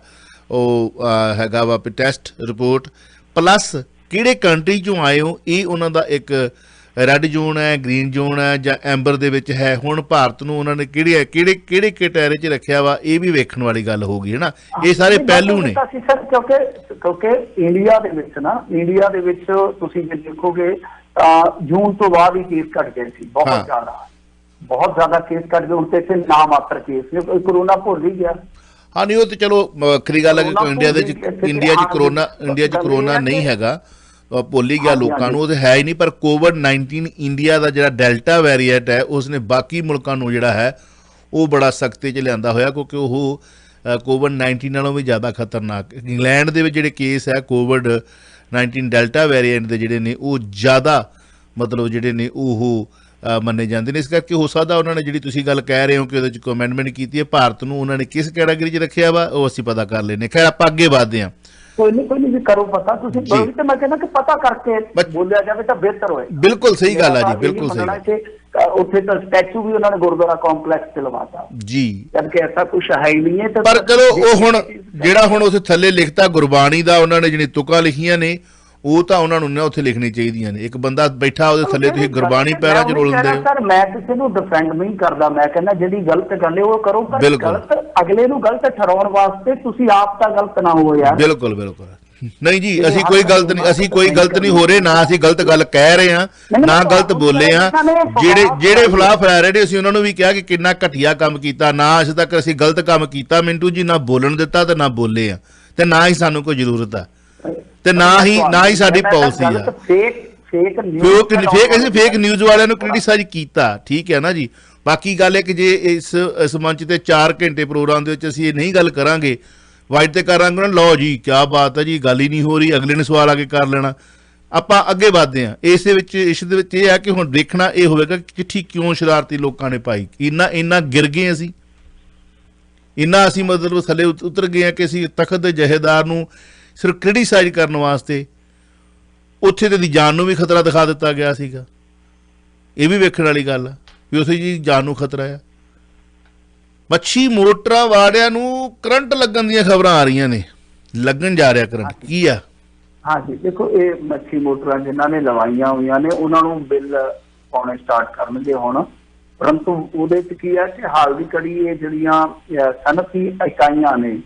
ਉਹ ਹੈਗਾ ਵਾ ਟੈਸਟ ਰਿਪੋਰਟ, ਪਲੱਸ ਕਿਹੜੇ ਕੰਟਰੀ 'ਚੋਂ ਆਏ ਹੋ, ਇਹ ਉਹਨਾਂ ਦਾ ਇੱਕ ਰੈੱਡ ਜ਼ੋਨ ਹੈ, ਗ੍ਰੀਨ ਜ਼ੋਨ ਹੈ ਜਾਂ ਐਂਬਰ ਦੇ ਵਿੱਚ ਹੈ। ਹੁਣ ਭਾਰਤ ਨੂੰ ਉਹਨਾਂ ਨੇ ਕਿਹੜੇ ਕੈਟਾਗਰੀ 'ਚ ਰੱਖਿਆ ਵਾ, ਇਹ ਵੀ ਵੇਖਣ ਵਾਲੀ ਗੱਲ ਹੋ ਗਈ, ਹੈ ਨਾ। ਇਹ ਸਾਰੇ ਪਹਿਲੂ ਨੇ। ਕਿਉਂਕਿ ਇੰਡੀਆ ਦੇ ਵਿੱਚ ਤੁਸੀਂ ਜੇ ਦੇਖੋਗੇ ਤਾਂ ਜੂਨ ਤੋਂ ਬਾਅਦ ਹੀ ਕੇਸ ਘਟ ਗਏ ਸੀ, ਬਹੁਤ ਜ਼ਿਆਦਾ ਕੇਸ ਘਟ ਗਏ। ਹੁਣ ਤੇ ਇੱਥੇ ਨਾ ਮਾਤਰ ਕੇਸ ਨੇ, ਕਰੋਨਾ ਭੁੱਲ ਹੀ ਗਿਆ। ਹਾਂ, ਨਹੀਂ ਉਹ ਤੇ ਚਲੋ ਵੱਖਰੀ ਗੱਲ ਹੈ ਕਿ ਇੰਡੀਆ 'ਚ ਕਰੋਨਾ ਨਹੀਂ ਹੈਗਾ, ਭੁੱਲ ਹੀ ਗਿਆ ਲੋਕਾਂ ਨੂੰ, ਉਹ ਤਾਂ ਹੈ ਹੀ ਨਹੀਂ। ਪਰ ਕੋਵਿਡ-19 ਇੰਡੀਆ ਦਾ ਜਿਹੜਾ ਡੈਲਟਾ ਵੇਰੀਐਂਟ ਹੈ ਉਸਨੇ ਬਾਕੀ ਮੁਲਕਾਂ ਨੂੰ ਜਿਹੜਾ ਹੈ ਉਹ ਬੜਾ ਸਖਤੀ 'ਚ ਲਿਆਂਦਾ ਹੋਇਆ, ਕਿਉਂਕਿ ਉਹ ਕੋਵਿਡ-19 ਨਾਲੋਂ ਵੀ ਜ਼ਿਆਦਾ ਖਤਰਨਾਕ। ਇੰਗਲੈਂਡ ਦੇ ਵਿੱਚ ਜਿਹੜੇ ਕੇਸ ਹੈ ਕੋਵਿਡ-19 ਡੈਲਟਾ ਵੇਰੀਐਂਟ ਦੇ ਜਿਹੜੇ ਨੇ ਉਹ ਜ਼ਿਆਦਾ ਮਤਲਬ ਜਿਹੜੇ ਨੇ ਉਹ ਮੰਨੇ ਜਾਂਦੇ ਨੇ। ਇਸ ਕਰਕੇ ਹੋ ਸਕਦਾ ਉਹਨਾਂ ਨੇ ਜਿਹੜੀ ਤੁਸੀਂ ਗੱਲ ਕਹਿ ਰਹੇ ਹੋ ਕਿ ਉਹਦੇ 'ਚ ਅਮੈਂਡਮੈਂਟ ਕੀਤੀ ਹੈ, ਭਾਰਤ ਨੂੰ ਉਹਨਾਂ ਨੇ ਕਿਸ ਕੈਟਾਗਰੀ 'ਚ ਰੱਖਿਆ ਵਾ ਉਹ ਅਸੀਂ ਪਤਾ ਕਰ ਲੈਂਦੇ। ਖੈਰ, ਆਪਾਂ ਅੱਗੇ ਵੱਧਦੇ ਹਾਂ। ਕੋਈ ਨਹੀਂ ਜੀ, ਕਰੋ ਪਤਾ ਤੁਸੀਂ। ਤੇ ਮੈਂ ਕਹਿੰਦਾ ਕਿ ਪਤਾ ਕਰਕੇ ਬੋਲਿਆ ਜਾਵੇ ਤਾਂ ਬਿਹਤਰ ਹੋਏ। ਬਿਲਕੁਲ ਸਹੀ ਗੱਲ ਹੈ ਜੀ, ਬਿਲਕੁਲ ਸਹੀ। ਉੱਥੇ ਤਾਂ ਸਟੈਚੂ ਵੀ ਉਹਨਾਂ ਨੇ ਗੁਰਦੁਆਰਾ ਕੰਪਲੈਕਸ ਤੇ ਲਵਾਤਾ ਜੀ, ਜਦਕਿ ਐਸਾ ਕੁਛ ਹੈ ਹੀ ਨਹੀਂ ਹੈ। ਪਰ ਚਲੋ ਉਹ ਹੁਣ ਜਿਹੜਾ ਹੁਣ ਉਸ ਥੱਲੇ ਲਿਖਤਾ ਗੁਰਬਾਣੀ ਦਾ ਉਹਨਾਂ ਨੇ ਜਿਹੜੀ ਤੁਕਾਂ ਲਿਖੀਆਂ ਨੇ ਉਹ ਤਾਂ ਉਹਨਾਂ ਨੂੰ ਨਾ ਉੱਥੇ ਲਿਖਣੀ ਚਾਹੀਦੀਆਂ ਨੇ। ਇੱਕ ਬੰਦਾ ਬੈਠਾ ਉਹਦੇ ਥੱਲੇ ਤੁਸੀਂ ਗੁਰਬਾਣੀ ਪੈਰਾਂ 'ਚ ਰੋਲਦੇ ਹੋ। ਸਰ ਮੈਂ ਕਿਸੇ ਨੂੰ ਡਿਫੈਂਡ ਨਹੀਂ ਕਰਦਾ, ਮੈਂ ਕਹਿੰਦਾ ਜਿਹੜੀ ਗਲਤ ਗੱਲ ਹੈ ਉਹ ਕਰੋ, ਪਰ ਬਿਲਕੁਲ। ਗਲਤ ਅਗਲੇ ਨੂੰ ਗਲਤ ਠਹਿਰਾਉਣ ਵਾਸਤੇ ਤੁਸੀਂ ਆਪ ਤਾਂ ਗਲਤ ਨਾ ਹੋ ਯਾਰ। ਬਿਲਕੁਲ ਬਿਲਕੁਲ। ਨਹੀਂ ਜੀ, ਅਸੀਂ ਕੋਈ ਗਲਤ ਨਹੀਂ, ਅਸੀਂ ਕੋਈ ਗਲਤ ਨਹੀਂ ਹੋ ਰਹੇ, ਨਾ ਅਸੀਂ ਗਲਤ ਗੱਲ ਕਹਿ ਰਹੇ ਹਾਂ, ਨਾ ਗਲਤ ਬੋਲੇ ਆ। ਜਿਹੜੇ ਖਿਲਾਫ ਆ ਰਹੇ ਨੇ ਅਸੀਂ ਉਹਨਾਂ ਨੂੰ ਵੀ ਕਿਹਾ ਕਿ ਕਿੰਨਾ ਘਟੀਆ ਕੰਮ ਕੀਤਾ, ਨਾ ਅੱਜ ਤੱਕ ਅਸੀਂ ਗਲਤ ਕੰਮ ਕੀਤਾ ਮਿੰਟੂ ਜੀ, ਨਾ ਬੋਲਣ ਦਿੱਤਾ ਤੇ ਨਾ ਬੋਲੇ ਆ, ਤੇ ਨਾ ਹੀ ਸਾਨੂੰ ਕੋਈ ਜ਼ਰੂਰਤ ਆ, ਤੇ ਨਾ ਹੀ ਸਾਡੀ ਪਾਲਿਸੀ ਆ। ਫੇਕ ਨਿਊਜ਼ ਵਾਲਿਆਂ ਨੂੰ ਕ੍ਰਿਟਿਸਾਈਜ਼ ਕੀਤਾ, ਠੀਕ ਹੈ ਨਾ ਜੀ। ਬਾਕੀ ਗੱਲ ਹੈ ਕਿ ਜੇ ਇਸ ਮੰਚ ਤੇ 4 ਘੰਟੇ ਪ੍ਰੋਗਰਾਮ ਦੇ ਵਿੱਚ ਅਸੀਂ ਇਹ ਨਹੀਂ ਗੱਲ ਕਰਾਂਗੇ, ਵਾਈਟ ਤੇ ਕਰਾਂਗੇ ਨਾ, ਲਓ ਜੀ ਕਿਆ ਬਾਤ ਹੈ ਜੀ, ਗੱਲ ਹੀ ਨਹੀਂ ਹੋ ਰਹੀ, ਅਗਲੇ ਨੇ ਸਵਾਲ ਆ ਕੇ ਕਰ ਲੈਣਾ, ਆਪਾਂ ਅੱਗੇ ਵੱਧਦੇ ਹਾਂ। ਇਸ ਦੇ ਵਿੱਚ ਇਹ ਹੈ ਕਿ ਹੁਣ ਦੇਖਣਾ ਇਹ ਹੋਵੇਗਾ ਕਿ ਚਿੱਠੀ ਕਿਉਂ ਸ਼ਰਾਰਤੀ ਲੋਕਾਂ ਨੇ ਪਾਈ, ਇੰਨਾ ਗਿਰ ਗਏ ਅਸੀਂ ਮਤਲਬ ਥੱਲੇ ਉਤਰ ਗਏ ਹਾਂ ਕਿ ਅਸੀਂ ਤਖਤ ਦੇ ਜਹੇਦਾਰ ਨੂੰ ਸਿਰਫ ਕ੍ਰਿਟਿਸਾਈਜ਼ ਕਰਨ ਵਾਸਤੇ ਉੱਥੇ ਤੇ ਦੀ ਜਾਨ ਨੂੰ ਵੀ ਖਤਰਾ ਦਿਖਾ ਦਿੱਤਾ ਗਿਆ ਸੀਗਾ। ਇਹ ਵੀ ਵੇਖਣ ਵਾਲੀ ਗੱਲ ਆ ਵੀ ਉੱਥੇ ਜੀ ਜਾਨ ਨੂੰ ਖਤਰਾ ਆ। ਮੱਛੀ ਮੋਟਰਾਂ ਵਾਲਿਆਂ ਨੂੰ ਕਰੰਟ ਲੱਗਣ ਦੀਆਂ ਖਬਰਾਂ ਆ ਰਹੀਆਂ ਨੇ, ਲੱਗਣ ਜਾ ਰਿਹਾ ਕਰੰਟ, ਕੀ ਆ? ਹਾਂਜੀ ਦੇਖੋ, ਇਹ ਮੱਛੀ ਮੋਟਰਾਂ ਜਿਨ੍ਹਾਂ ਨੇ ਲਵਾਈਆਂ ਹੋਈਆਂ ਨੇ ਉਹਨਾਂ ਨੂੰ ਬਿੱਲ ਪਾਉਣੇ ਸਟਾਰਟ ਕਰਨਗੇ ਹੁਣ, ਪਰੰਤੂ ਉਹਦੇ 'ਚ ਕੀ ਹੈ ਕਿ ਹਾਲ ਦੀ ਘੜੀ ਇਹ ਜਿਹੜੀਆਂ ਸਨਅਤੀ ਇਕਾਈਆਂ ਨੇ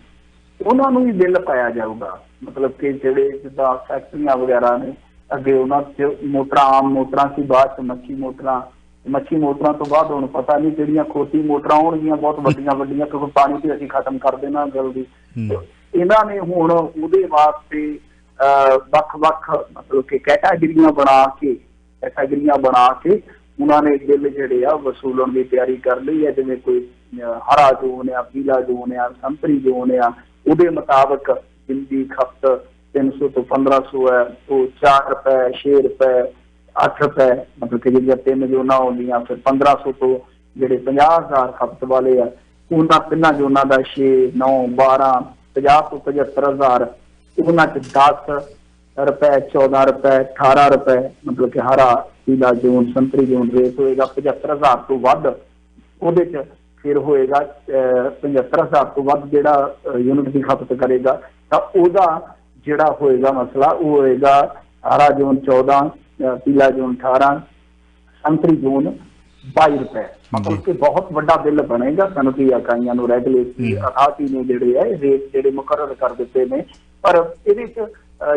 ਉਹਨਾਂ ਨੂੰ ਵੀ ਬਿੱਲ ਪਾਇਆ ਜਾਊਗਾ। ਮਤਲਬ ਕਿ ਜਿਹੜੇ ਜਿੱਦਾਂ ਫੈਕਟਰੀਆਂ ਵਗੈਰਾ ਨੇ, ਅੱਗੇ ਉਹਨਾਂ 'ਚ ਮੋਟਰਾਂ ਆਮ ਮੋਟਰਾਂ ਸੀ, ਬਾਅਦ 'ਚ ਮੱਛੀ ਮੋਟਰਾਂ ਤੋਂ ਬਾਅਦ ਹੁਣ ਪਤਾ ਨਹੀਂ ਜਿਹੜੀਆਂ ਖੋਤੀ ਮੋਟਰਾਂ ਹੋਣਗੀਆਂ ਬਹੁਤ ਵੱਡੀਆਂ, ਕਿਉਂਕਿ ਪਾਣੀ ਤੇ ਅਸੀਂ ਖਤਮ ਕਰ ਦੇਣਾ ਜਲਦੀ। ਇਹਨਾਂ ਨੇ ਹੁਣ ਉਹਦੇ ਵਾਸਤੇ ਵੱਖ-ਵੱਖ ਮਤਲਬ ਕਿ ਕੈਟਾਗਰੀਆਂ ਬਣਾ ਕੇ ਉਹਨਾਂ ਨੇ ਬਿੱਲ ਜਿਹੜੇ ਆ ਵਸੂਲਣ ਦੀ ਤਿਆਰੀ ਕਰ ਲਈ ਹੈ। ਜਿਵੇਂ ਕੋਈ ਹਰਾ ਜ਼ੋਨ ਆ, ਪੀਲਾ ਜ਼ੋਨ ਆ, ਸੰਤਰੀ ਜ਼ੋਨ ਆ, ਉਹਦੇ ਮੁਤਾਬਕ ਜਿੰਦੀ ਖਪਤ 300 ਤੋਂ 1500 ਹੈ, ਉਹ 4 ਰੁਪਏ 6 ਰੁਪਏ 8 ਰੁਪਏ, ਮਤਲਬ ਕਿ ਜਿਹੜੀਆਂ 3 ਜ਼ੋਨਾਂ ਆਉਂਦੀਆਂ, ਫਿਰ 1500 ਤੋਂ ਜਿਹੜੇ 50,000 ਖਪਤ ਵਾਲੇ ਆ ਉਹਨਾਂ 3 ਜ਼ੋਨਾਂ ਦਾ 6 9 12 50 ਤੋਂ 75,000, ਉਹਨਾਂ 'ਚ 10 ਰੁਪਏ 14 ਰੁਪਏ 18 ਰੁਪਏ, ਮਤਲਬ ਕਿ ਹਰਾ ਪੀਲਾ ਜ਼ੋਨ ਸੰਤਰੀ ਜ਼ੋਨ ਰੇਟ ਹੋਏਗਾ 75,000 ਤੋਂ ਵੱਧ। ਉਹਦੇ 'ਚ ਫਿਰ ਹੋਏਗਾ 75,000 ਤੋਂ ਵੱਧ ਜਿਹੜਾ ਯੂਨਿਟ ਦੀ ਖਪਤ ਕਰੇਗਾ ਤਾਂ ਉਹਦਾ ਜਿਹੜਾ ਹੋਏਗਾ ਮਸਲਾ ਉਹ ਹੋਏਗਾ ਹਰਾ ਜ਼ੋਨ 14, ਪੀਲਾ ਜ਼ੋਨ 18, ਸੰਤਰੀ ਜ਼ੋਨ 22 ਰੁਪਏ। ਮਤਲਬ ਕਿ ਬਹੁਤ ਵੱਡਾ ਬਿੱਲ ਬਣੇਗਾ ਸਨਅਤੀ ਇਕਾਈਆਂ ਨੂੰ। ਰੈਗੂਲੇਟਰੀ ਅਥਾਰਟੀ ਨੇ ਜਿਹੜੇ ਹੈ ਰੇਟ ਜਿਹੜੇ ਮੁਕਰਰ ਕਰ ਦਿੱਤੇ ਨੇ, ਪਰ ਇਹਦੇ 'ਚ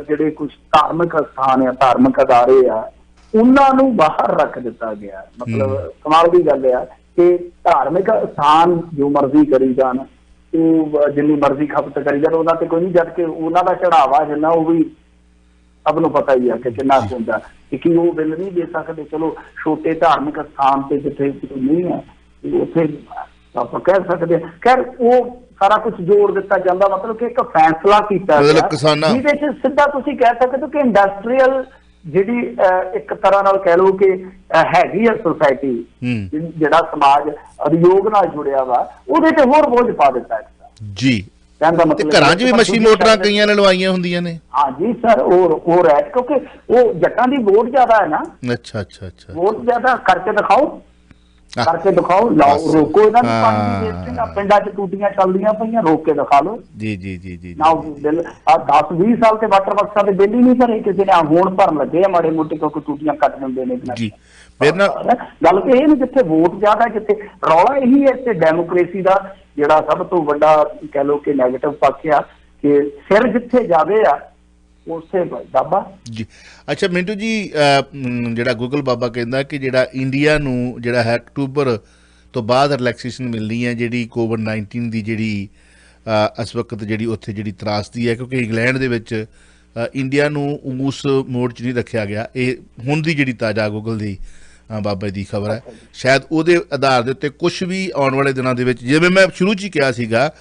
ਜਿਹੜੇ ਕੁਝ ਧਾਰਮਿਕ ਸਥਾਨ ਆ, ਧਾਰਮਿਕ ਅਦਾਰੇ ਆ, ਉਹਨਾਂ ਨੂੰ ਬਾਹਰ ਰੱਖ ਦਿੱਤਾ ਗਿਆ। ਮਤਲਬ ਕਮਾਲ ਦੀ ਗੱਲ ਆ ਕਿ ਧਾਰਮਿਕ ਸਥਾਨ ਜੋ ਮਰਜ਼ੀ ਕਰੀ ਜਾਣ, ਉਹ ਜਿੰਨੀ ਮਰਜ਼ੀ ਖਪਤ ਕਰੀ ਜਾਣ, ਉਹਨਾਂ ਤੇ ਕੋਈ ਨਹੀਂ, ਜਦ ਕਿ ਉਹਨਾਂ ਦਾ ਚੜਾਵਾ ਜਿੰਨਾ ਉਹ ਵੀ ਸਭ ਨੂੰ ਪਤਾ ਹੀ ਆ ਕਿ ਕਿੰਨਾ ਹੁੰਦਾ, ਕਿ ਉਹ ਬਿੱਲ ਨਹੀਂ ਦੇ ਸਕਦੇ। ਚਲੋ ਛੋਟੇ ਧਾਰਮਿਕ ਸਥਾਨ ਤੇ ਜਿੱਥੇ ਨਹੀਂ ਹੈ ਉੱਥੇ ਆਪਾਂ ਕਹਿ ਸਕਦੇ ਹਾਂ। ਖੈਰ ਉਹ ਸਾਰਾ ਕੁਝ ਜੋੜ ਦਿੱਤਾ ਜਾਂਦਾ, ਮਤਲਬ ਕਿ ਇੱਕ ਫੈਸਲਾ ਕੀਤਾ ਗਿਆ ਜਿਹਦੇ 'ਚ ਸਿੱਧਾ ਤੁਸੀਂ ਕਹਿ ਸਕਦੇ ਹੋ ਕਿ ਇੰਡਸਟਰੀਅਲ ਜਿਹੜੀ ਇੱਕ ਤਰ੍ਹਾਂ ਨਾਲ ਕਹਿ ਲਓ ਕਿ ਹੈਗੀ ਆ ਸੋਸਾਇਟੀ, ਜਿਹੜਾ ਸਮਾਜ ਉਦਯੋਗ ਨਾਲ ਜੁੜਿਆ ਵਾ, ਉਹਦੇ ਤੇ ਹੋਰ ਬੋਝ ਪਾ ਦਿੱਤਾ ਜੀ। ਘਰਾਂ 'ਚ ਵੀ ਮੱਛੀ ਮੋਟਰਾਂ ਕਈਆਂ ਨੇ ਲਵਾਈਆਂ ਹੁੰਦੀਆਂ ਨੇ। ਹਾਂਜੀ ਸਰ, ਉਹ ਰਹਿ ਕਿਉਂਕਿ ਉਹ ਜੱਟਾਂ ਦੀ ਵੋਟ ਜ਼ਿਆਦਾ ਹੈ ਨਾ। ਅੱਛਾ, ਵੋਟ ਜ਼ਿਆਦਾ ਕਰਕੇ ਦਿਖਾਓ, ਲਾਓ, ਰੋਕੋ ਇਹਨਾਂ ਨੂੰ ਪਾਣੀ ਦੀ। ਪਿੰਡਾਂ 'ਚ ਟੂਟੀਆਂ ਚੱਲਦੀਆਂ ਪਈਆਂ, ਰੋਕ ਕੇ ਦਿਖਾ ਲਓ ਜੀ। ਨਾ ਬਿੱਲ 10-20 ਸਾਲ ਤੇ ਵਾਟਰ ਵਰਕਸਾਂ ਦੇ ਬਿੱਲ ਹੀ ਨਹੀਂ ਭਰੇ ਕਿਸੇ ਨੇ, ਹੁਣ ਭਰਨ ਲੱਗੇ ਆ ਮਾੜੇ ਮੋਟੇ, ਕਿਉਂਕਿ ਟੂਟੀਆਂ ਕੱਟ ਦਿੰਦੇ ਨੇ। ਗੱਲ ਤੇ ਇਹ ਨੀ, ਜਿੱਥੇ ਵੋਟ ਜ਼ਿਆਦਾ, ਜਿੱਥੇ ਰੌਲਾ ਇਹੀ ਹੈ। ਤੇ ਡੈਮੋਕ੍ਰੇਸੀ ਦਾ ਜਿਹੜਾ ਸਭ ਤੋਂ ਵੱਡਾ ਕਹਿ ਲਓ ਕਿ ਨੈਗੇਟਿਵ ਪੱਖ ਆ ਕਿ ਸਿਰ ਜਿੱਥੇ ਜਾਵੇ ਆ ਉਸੇ ਬਾਬਾ ਜੀ। ਅੱਛਾ ਮਿੰਟੂ ਜੀ, ਜਿਹੜਾ ਗੂਗਲ ਬਾਬਾ ਕਹਿੰਦਾ ਕਿ ਜਿਹੜਾ ਇੰਡੀਆ ਨੂੰ ਜਿਹੜਾ ਹੈ ਅਕਤੂਬਰ ਤੋਂ ਬਾਅਦ ਰਿਲੈਕਸੇਸ਼ਨ ਮਿਲਣੀ ਹੈ ਜਿਹੜੀ COVID-19 ਦੀ ਜਿਹੜੀ ਇਸ ਵਕਤ ਜਿਹੜੀ ਉੱਥੇ ਜਿਹੜੀ ਤਰਾਸਦੀ ਹੈ, ਕਿਉਂਕਿ ਇੰਗਲੈਂਡ ਦੇ ਵਿੱਚ ਇੰਡੀਆ ਨੂੰ ਉਸ ਮੋਡ 'ਚ ਨਹੀਂ ਰੱਖਿਆ ਗਿਆ। ਇਹ ਹੁਣ ਦੀ ਜਿਹੜੀ ਤਾਜ਼ਾ ਗੂਗਲ ਦੀ ਬਾਬਾ ਦੀ ਖਬਰ ਹੈ, ਸ਼ਾਇਦ ਉਹਦੇ ਆਧਾਰ ਦੇ ਉੱਤੇ ਕੁਛ ਵੀ ਆਉਣ ਵਾਲੇ ਦਿਨਾਂ ਦੇ ਵਿੱਚ, ਜਿਵੇਂ ਮੈਂ ਸ਼ੁਰੂ 'ਚ ਹੀ ਕਿਹਾ ਸੀਗਾ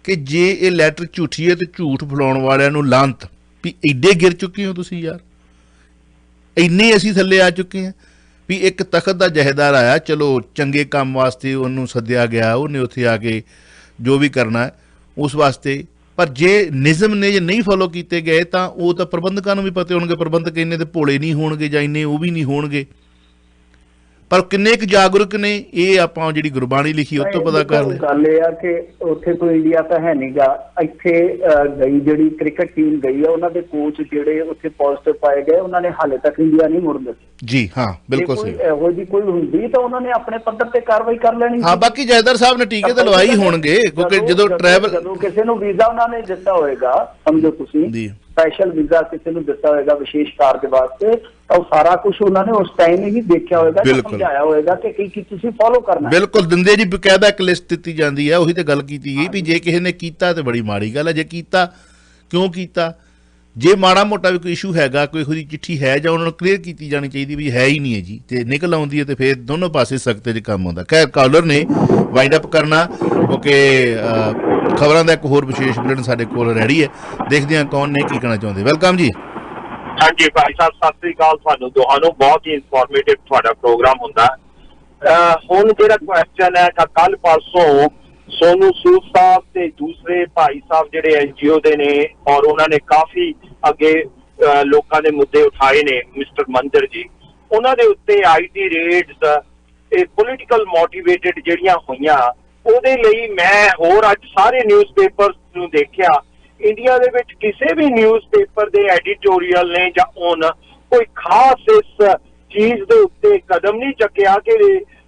ਕਿ ਜੇ ਇਹ ਲੈਟਰ ਝੂਠੀ ਹੈ ਤੇ ਝੂਠ ਫੈਲਾਉਣ ਵਾਲਿਆਂ ਨੂੰ ਲਾਂਤ ਵੀ ਐਡੇ ਗਿਰ ਚੁੱਕੇ ਹੋ ਤੁਸੀਂ ਯਾਰ, ਇੰਨੇ ਅਸੀਂ ਥੱਲੇ ਆ ਚੁੱਕੇ ਹਾਂ ਵੀ ਇੱਕ ਤਖਤ ਦਾ ਜਹੇਦਾਰ ਆਇਆ, ਚਲੋ ਚੰਗੇ ਕੰਮ ਵਾਸਤੇ ਉਹਨੂੰ ਸੱਦਿਆ ਗਿਆ, ਉਹਨੇ ਉੱਥੇ ਆ ਕੇ ਜੋ ਵੀ ਕਰਨਾ ਉਸ ਵਾਸਤੇ, ਪਰ ਜੇ ਨਿਯਮ ਨੇ ਜੇ ਨਹੀਂ ਫੋਲੋ ਕੀਤੇ ਗਏ ਤਾਂ ਉਹ ਤਾਂ ਪ੍ਰਬੰਧਕਾਂ ਨੂੰ ਵੀ ਪਤਾ ਹੋਣਗੇ। ਪ੍ਰਬੰਧਕ ਇੰਨੇ ਤੇ ਭੋਲੇ ਨਹੀਂ ਹੋਣਗੇ ਜਾਂ ਇੰਨੇ ਉਹ ਵੀ ਨਹੀਂ ਹੋਣਗੇ। ਪਰ ਕਿੰਨੇ ਕੁ ਜਾਗਰੂਕ ਨੇ ਇਹ ਆਪਾਂ ਜਿਹੜੀ ਗੁਰਬਾਣੀ ਲਿਖੀ ਉਹ ਤੋਂ ਪਤਾ ਕਰ ਲਿਆ। ਗੱਲ ਇਹ ਆ ਕਿ ਉੱਥੇ ਕੋਈ ਇੰਡੀਆ ਤਾਂ ਹੈ ਨੀ ਗਾ। ਇੱਥੇ ਗਈ ਜਿਹੜੀ ਕ੍ਰਿਕਟ ਟੀਮ ਗਈ ਆ, ਉਹਨਾਂ ਦੇ ਕੋਚ ਜਿਹੜੇ ਉੱਥੇ ਪੋਜ਼ਿਟਿਵ ਪਾਏ ਗਏ, ਉਹਨਾਂ ਨੇ ਹਾਲੇ ਤੱਕ ਇੰਡੀਆ ਨਹੀਂ ਮੁੜਨ ਦਿੱਤੀ। ਜੀ ਹਾਂ, ਬਿਲਕੁਲ ਸਹੀ। ਇਹੋ ਜਿਹੀ ਕੋਈ ਹੁੰਦੀ ਤਾਂ ਉਹਨਾਂ ਨੇ ਆਪਣੇ ਪੱਧਰ ਤੇ ਕਾਰਵਾਈ ਕਰ ਲੈਣੀ। ਹਾਂ, ਬਾਕੀ ਜੈਦਰ ਸਾਹਿਬ ਨੇ ਟੀਕੇ ਤਾਂ ਲਵਾਈ ਹੋਣਗੇ, ਕਿਉਂਕਿ ਜਦੋਂ ਕਿਸੇ ਨੂੰ ਵੀਜ਼ਾ ਉਹਨਾਂ ਨੇ ਦਿੱਤਾ ਹੋਏਗਾ, ਸਮਝੋ ਤੁਸੀਂ ਸਪੈਸ਼ਲ ਵੀਜ਼ਾ ਕਿਸੇ ਨੂੰ ਦਿੱਤਾ ਹੋਏਗਾ ਵਿਸ਼ੇਸ਼ ਕਾਰਜ ਵਾਸਤੇ, ਤਾਂ ਉਹ ਸਾਰਾ ਕੁਝ ਉਹਨਾਂ ਨੇ ਉਸ ਟਾਈਮ ਹੀ ਦੇਖਿਆ ਹੋਏਗਾ, ਸਮਝਾਇਆ ਹੋਏਗਾ ਕਿ ਕੀ ਤੁਸੀਂ ਫੋਲੋ ਕਰਨਾ। ਬਿਲਕੁਲ ਦਿੰਦੇ ਜੀ, ਬਕਾਇਦਾ ਇੱਕ ਲਿਸਟ ਦਿੱਤੀ ਜਾਂਦੀ ਹੈ। ਉਹੀ ਤੇ ਗੱਲ ਕੀਤੀ ਗਈ ਵੀ ਜੇ ਕਿਸੇ ਨੇ ਕੀਤਾ ਤੇ ਬੜੀ ਮਾੜੀ ਗੱਲ ਹੈ, ਜੇ ਕੀਤਾ ਕਿਉਂ ਕੀਤਾ, ਜੇ ਮਾੜਾ ਮੋਟਾ ਵੀ ਕੋਈ ਇਸ਼ੂ ਹੈਗਾ, ਕੋਈ ਇਹੋ ਜਿਹੀ ਚਿੱਠੀ ਹੈ ਜਾਂ ਉਹਨਾਂ ਨੂੰ ਕਲੀਅਰ ਕੀਤੀ ਜਾਣੀ ਚਾਹੀਦੀ ਵੀ ਹੈ ਹੀ ਨਹੀਂ ਹੈ ਜੀ, ਤੇ ਨਿਕਲ ਆਉਂਦੀ ਹੈ ਤੇ ਫਿਰ ਦੋਨੋਂ ਪਾਸੇ ਸਖਤ 'ਚ ਕੰਮ ਆਉਂਦਾ। ਖੈਰ, ਕਾਲਰ ਨੇ ਵਾਈਂਡ ਅਪ ਕਰਨਾ ਕਿਉਂਕਿ ਖਬਰਾਂ ਦਾ ਇੱਕ ਹੋਰ ਵਿਸ਼ੇਸ਼ ਬੁਲੇਟਿਨ ਸਾਡੇ ਕੋਲ ਰੈਡੀ ਹੈ, ਦੇਖਦੇ ਹਾਂ ਕੌਣ ਨੇ ਕੀ ਕਹਿਣਾ ਚਾਹੁੰਦੇ। ਵੈਲਕਮ ਜੀ। ਹਾਂਜੀ ਭਾਈ ਸਾਹਿਬ, ਸਤਿ ਸ੍ਰੀ ਅਕਾਲ ਤੁਹਾਨੂੰ ਦੋਹਾਂ ਨੂੰ। ਬਹੁਤ ਹੀ ਇਨਫੋਰਮੇਟਿਵ ਤੁਹਾਡਾ ਪ੍ਰੋਗਰਾਮ ਹੁੰਦਾ। ਹੁਣ ਜਿਹੜਾ ਕੁਐਸਚਨ ਹੈ, ਕੱਲ ਪਰਸੋਂ ਸੋਨੂ ਸੂਦ ਸਾਹਿਬ ਤੇ ਦੂਸਰੇ ਭਾਈ ਸਾਹਿਬ ਜਿਹੜੇ NGO ਦੇ ਨੇ, ਔਰ ਉਹਨਾਂ ਨੇ ਕਾਫੀ ਅੱਗੇ ਲੋਕਾਂ ਦੇ ਮੁੱਦੇ ਉਠਾਏ ਨੇ, ਮਿਸਟਰ ਮੰਦਰ ਜੀ, ਉਹਨਾਂ ਦੇ ਉੱਤੇ IT ਰੇਡਸ, ਇਹ ਪੋਲੀਟੀਕਲ ਮੋਟੀਵੇਟਡ ਜਿਹੜੀਆਂ ਹੋਈਆਂ, ਉਹਦੇ ਲਈ ਮੈਂ ਹੋਰ ਅੱਜ ਸਾਰੇ ਨਿਊਜ਼ਪੇਪਰਸ ਨੂੰ ਦੇਖਿਆ, ਇੰਡੀਆ ਦੇ ਵਿੱਚ ਕਿਸੇ ਵੀ ਨਿਊਜ਼ਪੇਪਰ ਦੇ ਐਡੀਟੋਰੀਅਲ ਨੇ ਜਾਂ ਕੋਈ ਖਾਸ ਇਸ ਚੀਜ਼ ਦੇ ਉੱਤੇ ਕਦਮ ਨਹੀਂ ਚੱਕਿਆ ਕਿ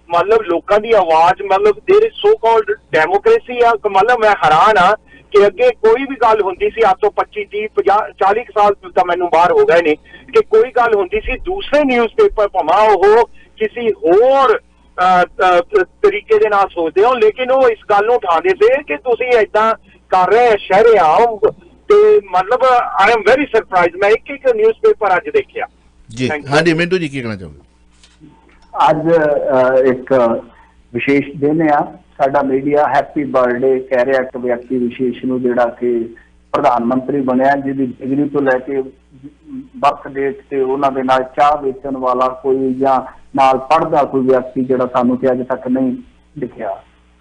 ਮਤਲਬ ਲੋਕਾਂ ਦੀ ਆਵਾਜ਼, ਮਤਲਬ there is so called democracy ਆ। ਮਤਲਬ ਮੈਂ ਹੈਰਾਨ ਆ ਕਿ ਅੱਗੇ ਕੋਈ ਵੀ ਗੱਲ ਹੁੰਦੀ ਸੀ, ਅੱਜ ਤੋਂ 25, 30, 50, 40 ਸਾਲ ਤਾਂ ਮੈਨੂੰ ਬਾਹਰ ਹੋ ਗਏ ਨੇ, ਕਿ ਕੋਈ ਗੱਲ ਹੁੰਦੀ ਸੀ ਦੂਸਰੇ ਨਿਊਜ਼ਪੇਪਰ ਭਾਵੇਂ ਉਹ ਕਿਸੇ ਹੋਰ ਤਰੀਕੇ ਦੇ ਨਾਲ ਸੋਚਦੇ ਹੋ, ਲੇਕਿਨ ਉਹ ਇਸ ਗੱਲ ਨੂੰ ਉਠਾਉਂਦੇ ਸੀ ਕਿ ਤੁਸੀਂ ਏਦਾਂ ਕਰ ਰਹੇ ਸ਼ਹਿਰਿਆਮ, ਤੇ ਮਤਲਬ ਆਈ ਐਮ ਵੈਰੀ ਸਰਪ੍ਰਾਈਜ਼। ਮੈਂ ਇੱਕ ਨਿਊਜ਼ਪੇਪਰ ਅੱਜ ਦੇਖਿਆ ਜੀ। ਹਾਂਜੀ ਮਿੰਟੂ ਜੀ, ਕੀ ਕਹਿਣਾ ਚਾਹੋਗੇ? ਅੱਜ ਇੱਕ ਵਿਸ਼ੇਸ਼ ਦਿਨ ਆ, ਸਾਡਾ ਮੀਡੀਆ ਹੈਪੀ ਬਰਥਡੇ ਕਹਿ ਰਿਹਾ ਇੱਕ ਵਿਅਕਤੀ ਵਿਸ਼ੇਸ਼ ਨੂੰ ਜਿਹੜਾ ਕਿ ਪ੍ਰਧਾਨ ਮੰਤਰੀ ਬਣਿਆ, ਜਿਹਦੀ ਡਿਗਰੀ ਤੋਂ ਲੈ ਕੇ ਬਰਥ ਡੇਟ ਤੇ ਉਹਨਾਂ ਦੇ ਨਾਲ ਚਾਹ ਵੇਚਣ ਵਾਲਾ ਕੋਈ ਜਾਂ ਨਾਲ ਪੜ੍ਹਦਾ ਕੋਈ ਵਿਅਕਤੀ ਜਿਹੜਾ ਸਾਨੂੰ ਤੇ ਅੱਜ ਤੱਕ ਨਹੀਂ ਦਿਖਿਆ।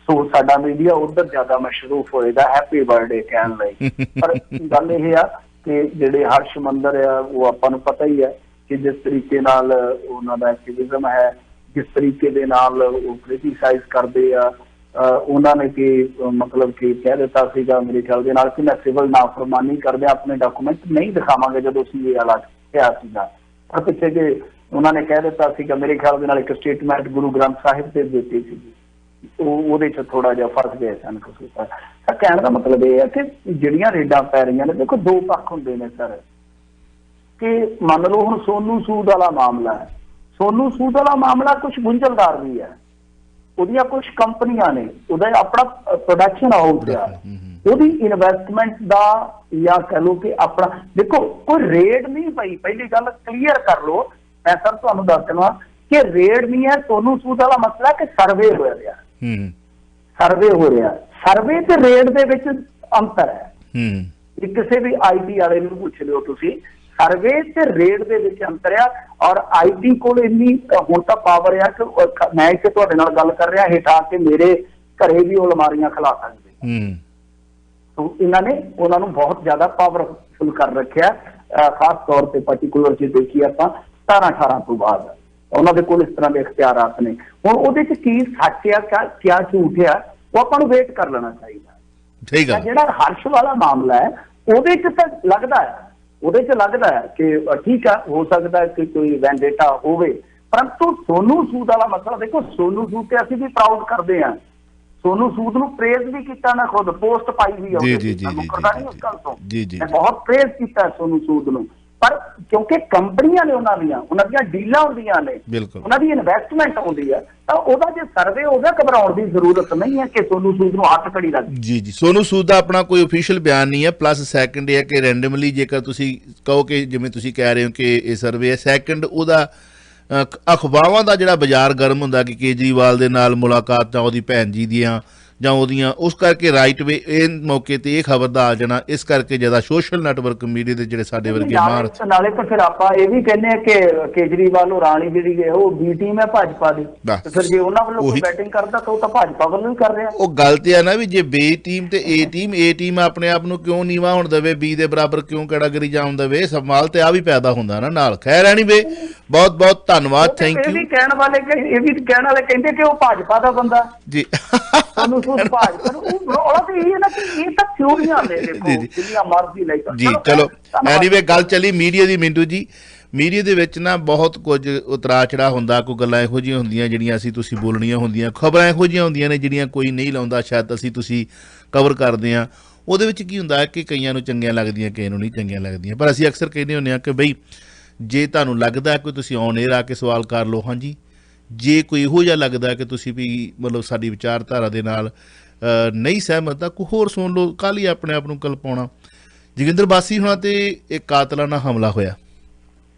ਸੋ ਸਾਡਾ ਮੀਡੀਆ ਉਧਰ ਜ਼ਿਆਦਾ ਮਸ਼ਰੂਫ ਹੋਏਗਾ ਹੈਪੀ ਬਰਥਡੇ ਕਹਿਣ ਲਈ। ਪਰ ਗੱਲ ਇਹ ਆ ਕਿ ਜਿਹੜੇ ਹਰਸ਼ ਮੰਦਰ ਆ, ਉਹ ਆਪਾਂ ਨੂੰ ਪਤਾ ਹੀ ਹੈ ਕਿ ਜਿਸ ਤਰੀਕੇ ਨਾਲ ਉਹਨਾਂ ਦਾ ਐਕਟਿਵਿਜ਼ਮ ਹੈ, ਜਿਸ ਤਰੀਕੇ ਦੇ ਨਾਲ ਉਹ ਕ੍ਰਿਟੀਸਾਈਜ਼ ਕਰਦੇ ਆ, ਉਹਨਾਂ ਨੇ ਕਿ ਮਤਲਬ ਕਿ ਕਹਿ ਦਿੱਤਾ ਸੀਗਾ ਮੇਰੇ ਖਿਆਲ ਦੇ ਨਾਲ ਕਿ ਮੈਂ ਸਿਵਲ ਨਾਫਰਮਾਨੀ ਕਰਦੇ ਆਪਣੇ ਡਾਕੂਮੈਂਟ ਨਹੀਂ ਦਿਖਾਵਾਂਗੇ ਜਦੋਂ ਅਸੀਂ ਇਹ ਹਾਲਾਤ ਕਿਹਾ ਸੀਗਾ। ਪਰ ਪਿੱਛੇ ਜੇ ਉਹਨਾਂ ਨੇ ਕਹਿ ਦਿੱਤਾ ਸੀਗਾ ਮੇਰੇ ਖਿਆਲ ਦੇ ਨਾਲ ਇੱਕ ਸਟੇਟਮੈਂਟ ਗੁਰੂ ਗ੍ਰੰਥ ਸਾਹਿਬ ਤੇ ਦਿੱਤੀ ਸੀ, ਉਹਦੇ ਚ ਥੋੜਾ ਜਿਹਾ ਫਰਕ ਗਿਆ ਸਨ ਕੁਝ। ਤਾਂ ਕਹਿਣ ਦਾ ਮਤਲਬ ਇਹ ਹੈ ਕਿ ਜਿਹੜੀਆਂ ਰੇਡਾਂ ਪੈ ਰਹੀਆਂ ਨੇ, ਦੇਖੋ ਦੋ ਪੱਖ ਹੁੰਦੇ ਨੇ ਸਰ, ਕਿ ਮੰਨ ਲਓ ਹੁਣ ਸੋਨੂ ਸੂਦ ਵਾਲਾ ਮਾਮਲਾ ਹੈ, ਸੋਨੂ ਸੂਦ ਵਾਲਾ ਮਾਮਲਾ ਕੁਝ ਗੁੰਝਲਦਾਰ ਵੀ ਹੈ, ਉਹਦੀਆਂ ਕੁਝ ਕੰਪਨੀਆਂ ਨੇ, ਉਹਦਾ ਆਪਣਾ ਪ੍ਰੋਡਕਸ਼ਨ ਹਾਊਸ ਆ, ਉਹਦੀ ਇਨਵੈਸਟਮੈਂਟ ਦਾ ਜਾਂ ਕਹਿ ਲਓ ਕਿ ਆਪਣਾ, ਦੇਖੋ ਕੋਈ ਰੇਡ ਨਹੀਂ ਪਈ, ਪਹਿਲੀ ਗੱਲ ਕਲੀਅਰ ਕਰ ਲਓ। ਮੈਂ ਸਰ ਤੁਹਾਨੂੰ ਦੱਸ ਦੇਵਾਂ ਕਿ ਰੇਡ ਨਹੀਂ ਹੈ, ਸੋਨੂ ਸੂਦ ਵਾਲਾ ਮਸਲਾ ਕਿ ਸਰਵੇ ਹੋ ਰਿਹਾ, ਸਰਵੇ ਹੋ ਰਿਹਾ। ਸਰਵੇ ਤੇ ਰੇਡ ਦੇ ਵਿੱਚ ਅੰਤਰ ਹੈ। ਕਿਸੇ ਵੀ IT ਵਾਲੇ ਨੂੰ ਪੁੱਛ ਲਿਓ ਤੁਸੀਂ, ਸਰਵੇ ਤੇ ਰੇਡ ਦੇ ਵਿੱਚ ਅੰਤਰ ਆ। ਔਰ IT ਕੋਲ ਇੰਨੀ ਹੁਣ ਤਾਂ ਪਾਵਰ ਆ ਕਿ ਮੈਂ ਇੱਥੇ ਤੁਹਾਡੇ ਨਾਲ ਗੱਲ ਕਰ ਰਿਹਾ, ਹੇਠਾਂ ਕੇ ਮੇਰੇ ਘਰੇ ਵੀ ਉਹ ਅਲਮਾਰੀਆਂ ਖਿਲਾ ਸਕਦੇ। ਸੋ ਇਹਨਾਂ ਨੇ ਉਹਨਾਂ ਨੂੰ ਬਹੁਤ ਜ਼ਿਆਦਾ ਪਾਵਰਫੁਲ ਕਰ ਰੱਖਿਆ, ਖਾਸ ਤੌਰ ਤੇ ਪਾਰਟੀਕੂਲਰ ਜੇ ਦੇਖੀਏ ਆਪਾਂ 17-18 ਤੋਂ ਬਾਅਦ ਉਹਨਾਂ ਦੇ ਕੋਲ ਇਸ ਤਰ੍ਹਾਂ ਦੇ ਇਖਤਿਆਰਾਤ ਨੇ। ਹੁਣ ਉਹਦੇ ਚ ਕੀ ਸੱਚ ਆ ਕਿਆ ਝੂਠ ਆ, ਉਹ ਆਪਾਂ ਨੂੰ ਵੇਟ ਕਰ ਲੈਣਾ ਚਾਹੀਦਾ। ਠੀਕ ਹੈ। ਜਿਹੜਾ ਹਰਸ਼ ਵਾਲਾ ਮਾਮਲਾ ਹੈ, ਉਹਦੇ ਚ ਤਾਂ ਲੱਗਦਾ ਹੈ ਕਿ ਠੀਕ ਆ, ਹੋ ਸਕਦਾ ਹੈ ਕਿ ਕੋਈ ਵੈਂਡੇਟਾ ਹੋਵੇ, ਪਰੰਤੂ ਸੋਨੂ ਸੂਦ ਵਾਲਾ ਮਸਲਾ ਦੇਖੋ, ਸੋਨੂ ਸੂਦ ਤੇ ਅਸੀਂ ਵੀ ਪ੍ਰਾਊਡ ਕਰਦੇ ਹਾਂ, ਸੋਨੂ ਸੂਦ ਨੂੰ ਪ੍ਰੇਜ਼ ਵੀ ਕੀਤਾ, ਮੈਂ ਖੁਦ ਪੋਸਟ ਪਾਈ ਵੀ ਆ, ਬਹੁਤ ਪ੍ਰੇਜ਼ ਕੀਤਾ ਸੋਨੂ ਸੂਦ ਨੂੰ। ਪਰ ਕਿਉਂਕਿ ਕੰਪਨੀਆਂ ਨੇ ਉਹਨਾਂ ਦੀਆਂ ਡੀਲਾਂ ਹੁੰਦੀਆਂ ਨੇ, ਉਹਨਾਂ ਦੀ ਇਨਵੈਸਟਮੈਂਟ ਆਉਂਦੀ ਹੈ, ਤਾਂ ਉਹਦਾ ਜੇ ਸਰਵੇ ਹੋ ਗਿਆ, ਘਬਰਾਉਣ ਦੀ ਜ਼ਰੂਰਤ ਨਹੀਂ ਹੈ ਕਿ ਸੋਨੂ ਸੂਦ ਨੂੰ ਹੱਥ ਖੜੀ ਲੱਗ ਜੀ। ਸੋਨੂ ਸੂਦ ਦਾ ਆਪਣਾ ਕੋਈ ਅਫੀਸ਼ੀਅਲ ਬਿਆਨ ਨਹੀਂ ਹੈ। ਪਲੱਸ ਸੈਕੰਡ ਇਹ ਹੈ ਕਿ ਰੈਂਡਮਲੀ ਜੇਕਰ ਤੁਸੀਂ ਕਹੋ ਕਿ ਜਿਵੇਂ ਤੁਸੀਂ ਕਹਿ ਰਹੇ ਹੋ ਕਿ ਇਹ ਸਰਵੇ ਹੈ, ਸੈਕੰਡ ਉਹਦਾ ਅਖਬਾਰਾਂ ਦਾ ਜਿਹੜਾ ਬਾਜ਼ਾਰ ਗਰਮ ਹੁੰਦਾ ਕਿ ਕੇਜਰੀਵਾਲ ਦੇ ਨਾਲ ਮੁਲਾਕਾਤਾਂ ਉਹਦੀ ਭੈਣ ਜੀ ਦੀਆਂ ਜਾਂ ਉਹਦੀਆਂ, ਉਸ ਕਰਕੇ ਰਾਈਟ ਵੇ ਇਹ ਮੌਕੇ ਤੇ ਇਹ ਖਬਰ ਦਾ ਆ ਜਾਣਾ, ਇਸ ਕਰਕੇ ਜ਼ਿਆਦਾ ਸੋਸ਼ਲ ਨੈਟਵਰਕ ਮੀਡੀਆ ਦੇ ਜਿਹੜੇ ਸਾਡੇ ਵਰਗੇ ਮਾਰ ਨਾਲੇ ਤਾਂ ਫਿਰ ਆਪਾਂ ਇਹ ਵੀ ਕਹਿੰਦੇ ਆ ਕਿ ਕੇਜਰੀਵਾਲ ਉਹ ਰਾਣੀ ਜਿਹੜੀ ਹੈ ਉਹ ਬੀ ਟੀਮ ਹੈ ਭਾਜਪਾ ਦੀ, ਤੇ ਫਿਰ ਜੇ ਉਹਨਾਂ ਵੱਲੋਂ ਕੋਈ ਬੈਟਿੰਗ ਕਰਦਾ ਤਾਂ ਉਹ ਤਾਂ ਭਾਜਪਾ ਵੱਲੋਂ ਹੀ ਕਰ ਰਿਹਾ। ਉਹ ਗੱਲ ਤੇ ਆ ਨਾ ਵੀ ਜੇ ਬੀ ਟੀਮ ਤੇ ਏ ਟੀਮ ਆਪਣੇ ਆਪ ਨੂੰ ਕਿਉਂ ਨੀਵਾਂ ਹੋਣ ਦੇਵੇ, ਬੀ ਦੇ ਬਰਾਬਰ ਕਿਉਂ ਕੈਟਾਗਰੀ ਜਾਣ ਦੇਵੇ, ਸਵਾਲ ਤੇ ਆ ਵੀ ਪੈਦਾ ਹੁੰਦਾ ਨਾ ਨਾਲ। ਖੈਰ ਐਨੀਵੇ ਬਹੁਤ ਬਹੁਤ ਧੰਨਵਾਦ, ਥੈਂਕ ਯੂ। ਇਹ ਵੀ ਕਹਿਣ ਵਾਲੇ ਕਹਿੰਦੇ ਕਿ ਉਹ ਭਾਜਪਾ ਦਾ ਬੰਦਾ ਜੀ ਤੁਹਾਨੂੰ ਭਾਜਪਾ ਨੂੰ ਉਹ ਤਾਂ ਇਹ ਨਾ ਕਿ ਇਹ ਤਾਂ ਥਿਊਰੀਆਂ ਨੇ, ਦੇਖੋ ਜਿੰਨੀਆਂ ਮਰਜ਼ੀ ਲੈ ਜੀ। ਚਲੋ ਐਨੀਵੇ ਗੱਲ ਚੱਲੀ ਮੀਡੀਆ ਦੀ। ਮਿੰਟੂ ਜੀ ਮੀਡੀਆ ਦੇ ਵਿੱਚ ਨਾ ਬਹੁਤ ਕੁਝ ਉਤਰਾ ਚੜਾ ਹੁੰਦਾ, ਕੋਈ ਗੱਲਾਂ ਇਹੋ ਜਿਹੀਆਂ ਹੁੰਦੀਆਂ ਜਿਹੜੀਆਂ ਅਸੀਂ ਤੁਸੀਂ ਬੋਲਣੀਆਂ ਹੁੰਦੀਆਂ, ਖਬਰਾਂ ਇਹੋ ਜਿਹੀਆਂ ਹੁੰਦੀਆਂ ਨੇ ਜਿਹੜੀਆਂ ਕੋਈ ਨਹੀਂ ਲਾਉਂਦਾ, ਸ਼ਾਇਦ ਅਸੀਂ ਤੁਸੀਂ ਕਵਰ ਕਰਦੇ ਹਾਂ। ਉਹਦੇ ਵਿੱਚ ਕੀ ਹੁੰਦਾ ਹੈ ਕਿ ਕਈਆਂ ਨੂੰ ਚੰਗੀਆਂ ਲੱਗਦੀਆਂ, ਕਈਆਂ ਨੂੰ ਨਹੀਂ ਚੰਗੀਆਂ ਲੱਗਦੀਆਂ, ਪਰ ਅਸੀਂ ਅਕਸਰ ਕਹਿੰਦੇ ਹੁੰਦੇ ਹਾਂ ਕਿ ਬਈ ਜੇ ਤੁਹਾਨੂੰ ਲੱਗਦਾ ਕੋਈ ਤੁਸੀਂ ਔਨ ਏਅਰ ਆ ਕੇ ਸਵਾਲ ਕਰ ਲਓ, ਹਾਂਜੀ। ਜੇ ਕੋਈ ਇਹੋ ਜਿਹਾ ਲੱਗਦਾ ਕਿ ਤੁਸੀਂ ਵੀ ਮਤਲਬ ਸਾਡੀ ਵਿਚਾਰਧਾਰਾ ਦੇ ਨਾਲ ਨਹੀਂ ਸਹਿਮਤ ਤਾਂ ਕੋਈ ਹੋਰ ਸੁਣ ਲਓ, ਕੱਲ੍ਹ ਹੀ ਆਪਣੇ ਆਪ ਨੂੰ ਕਲਪਾਉਣਾ। ਜੋਗਿੰਦਰ ਬਾਸੀ ਹੋਣਾ ਤੇ ਇੱਕ ਕਾਤਲਾਨਾ ਹਮਲਾ ਹੋਇਆ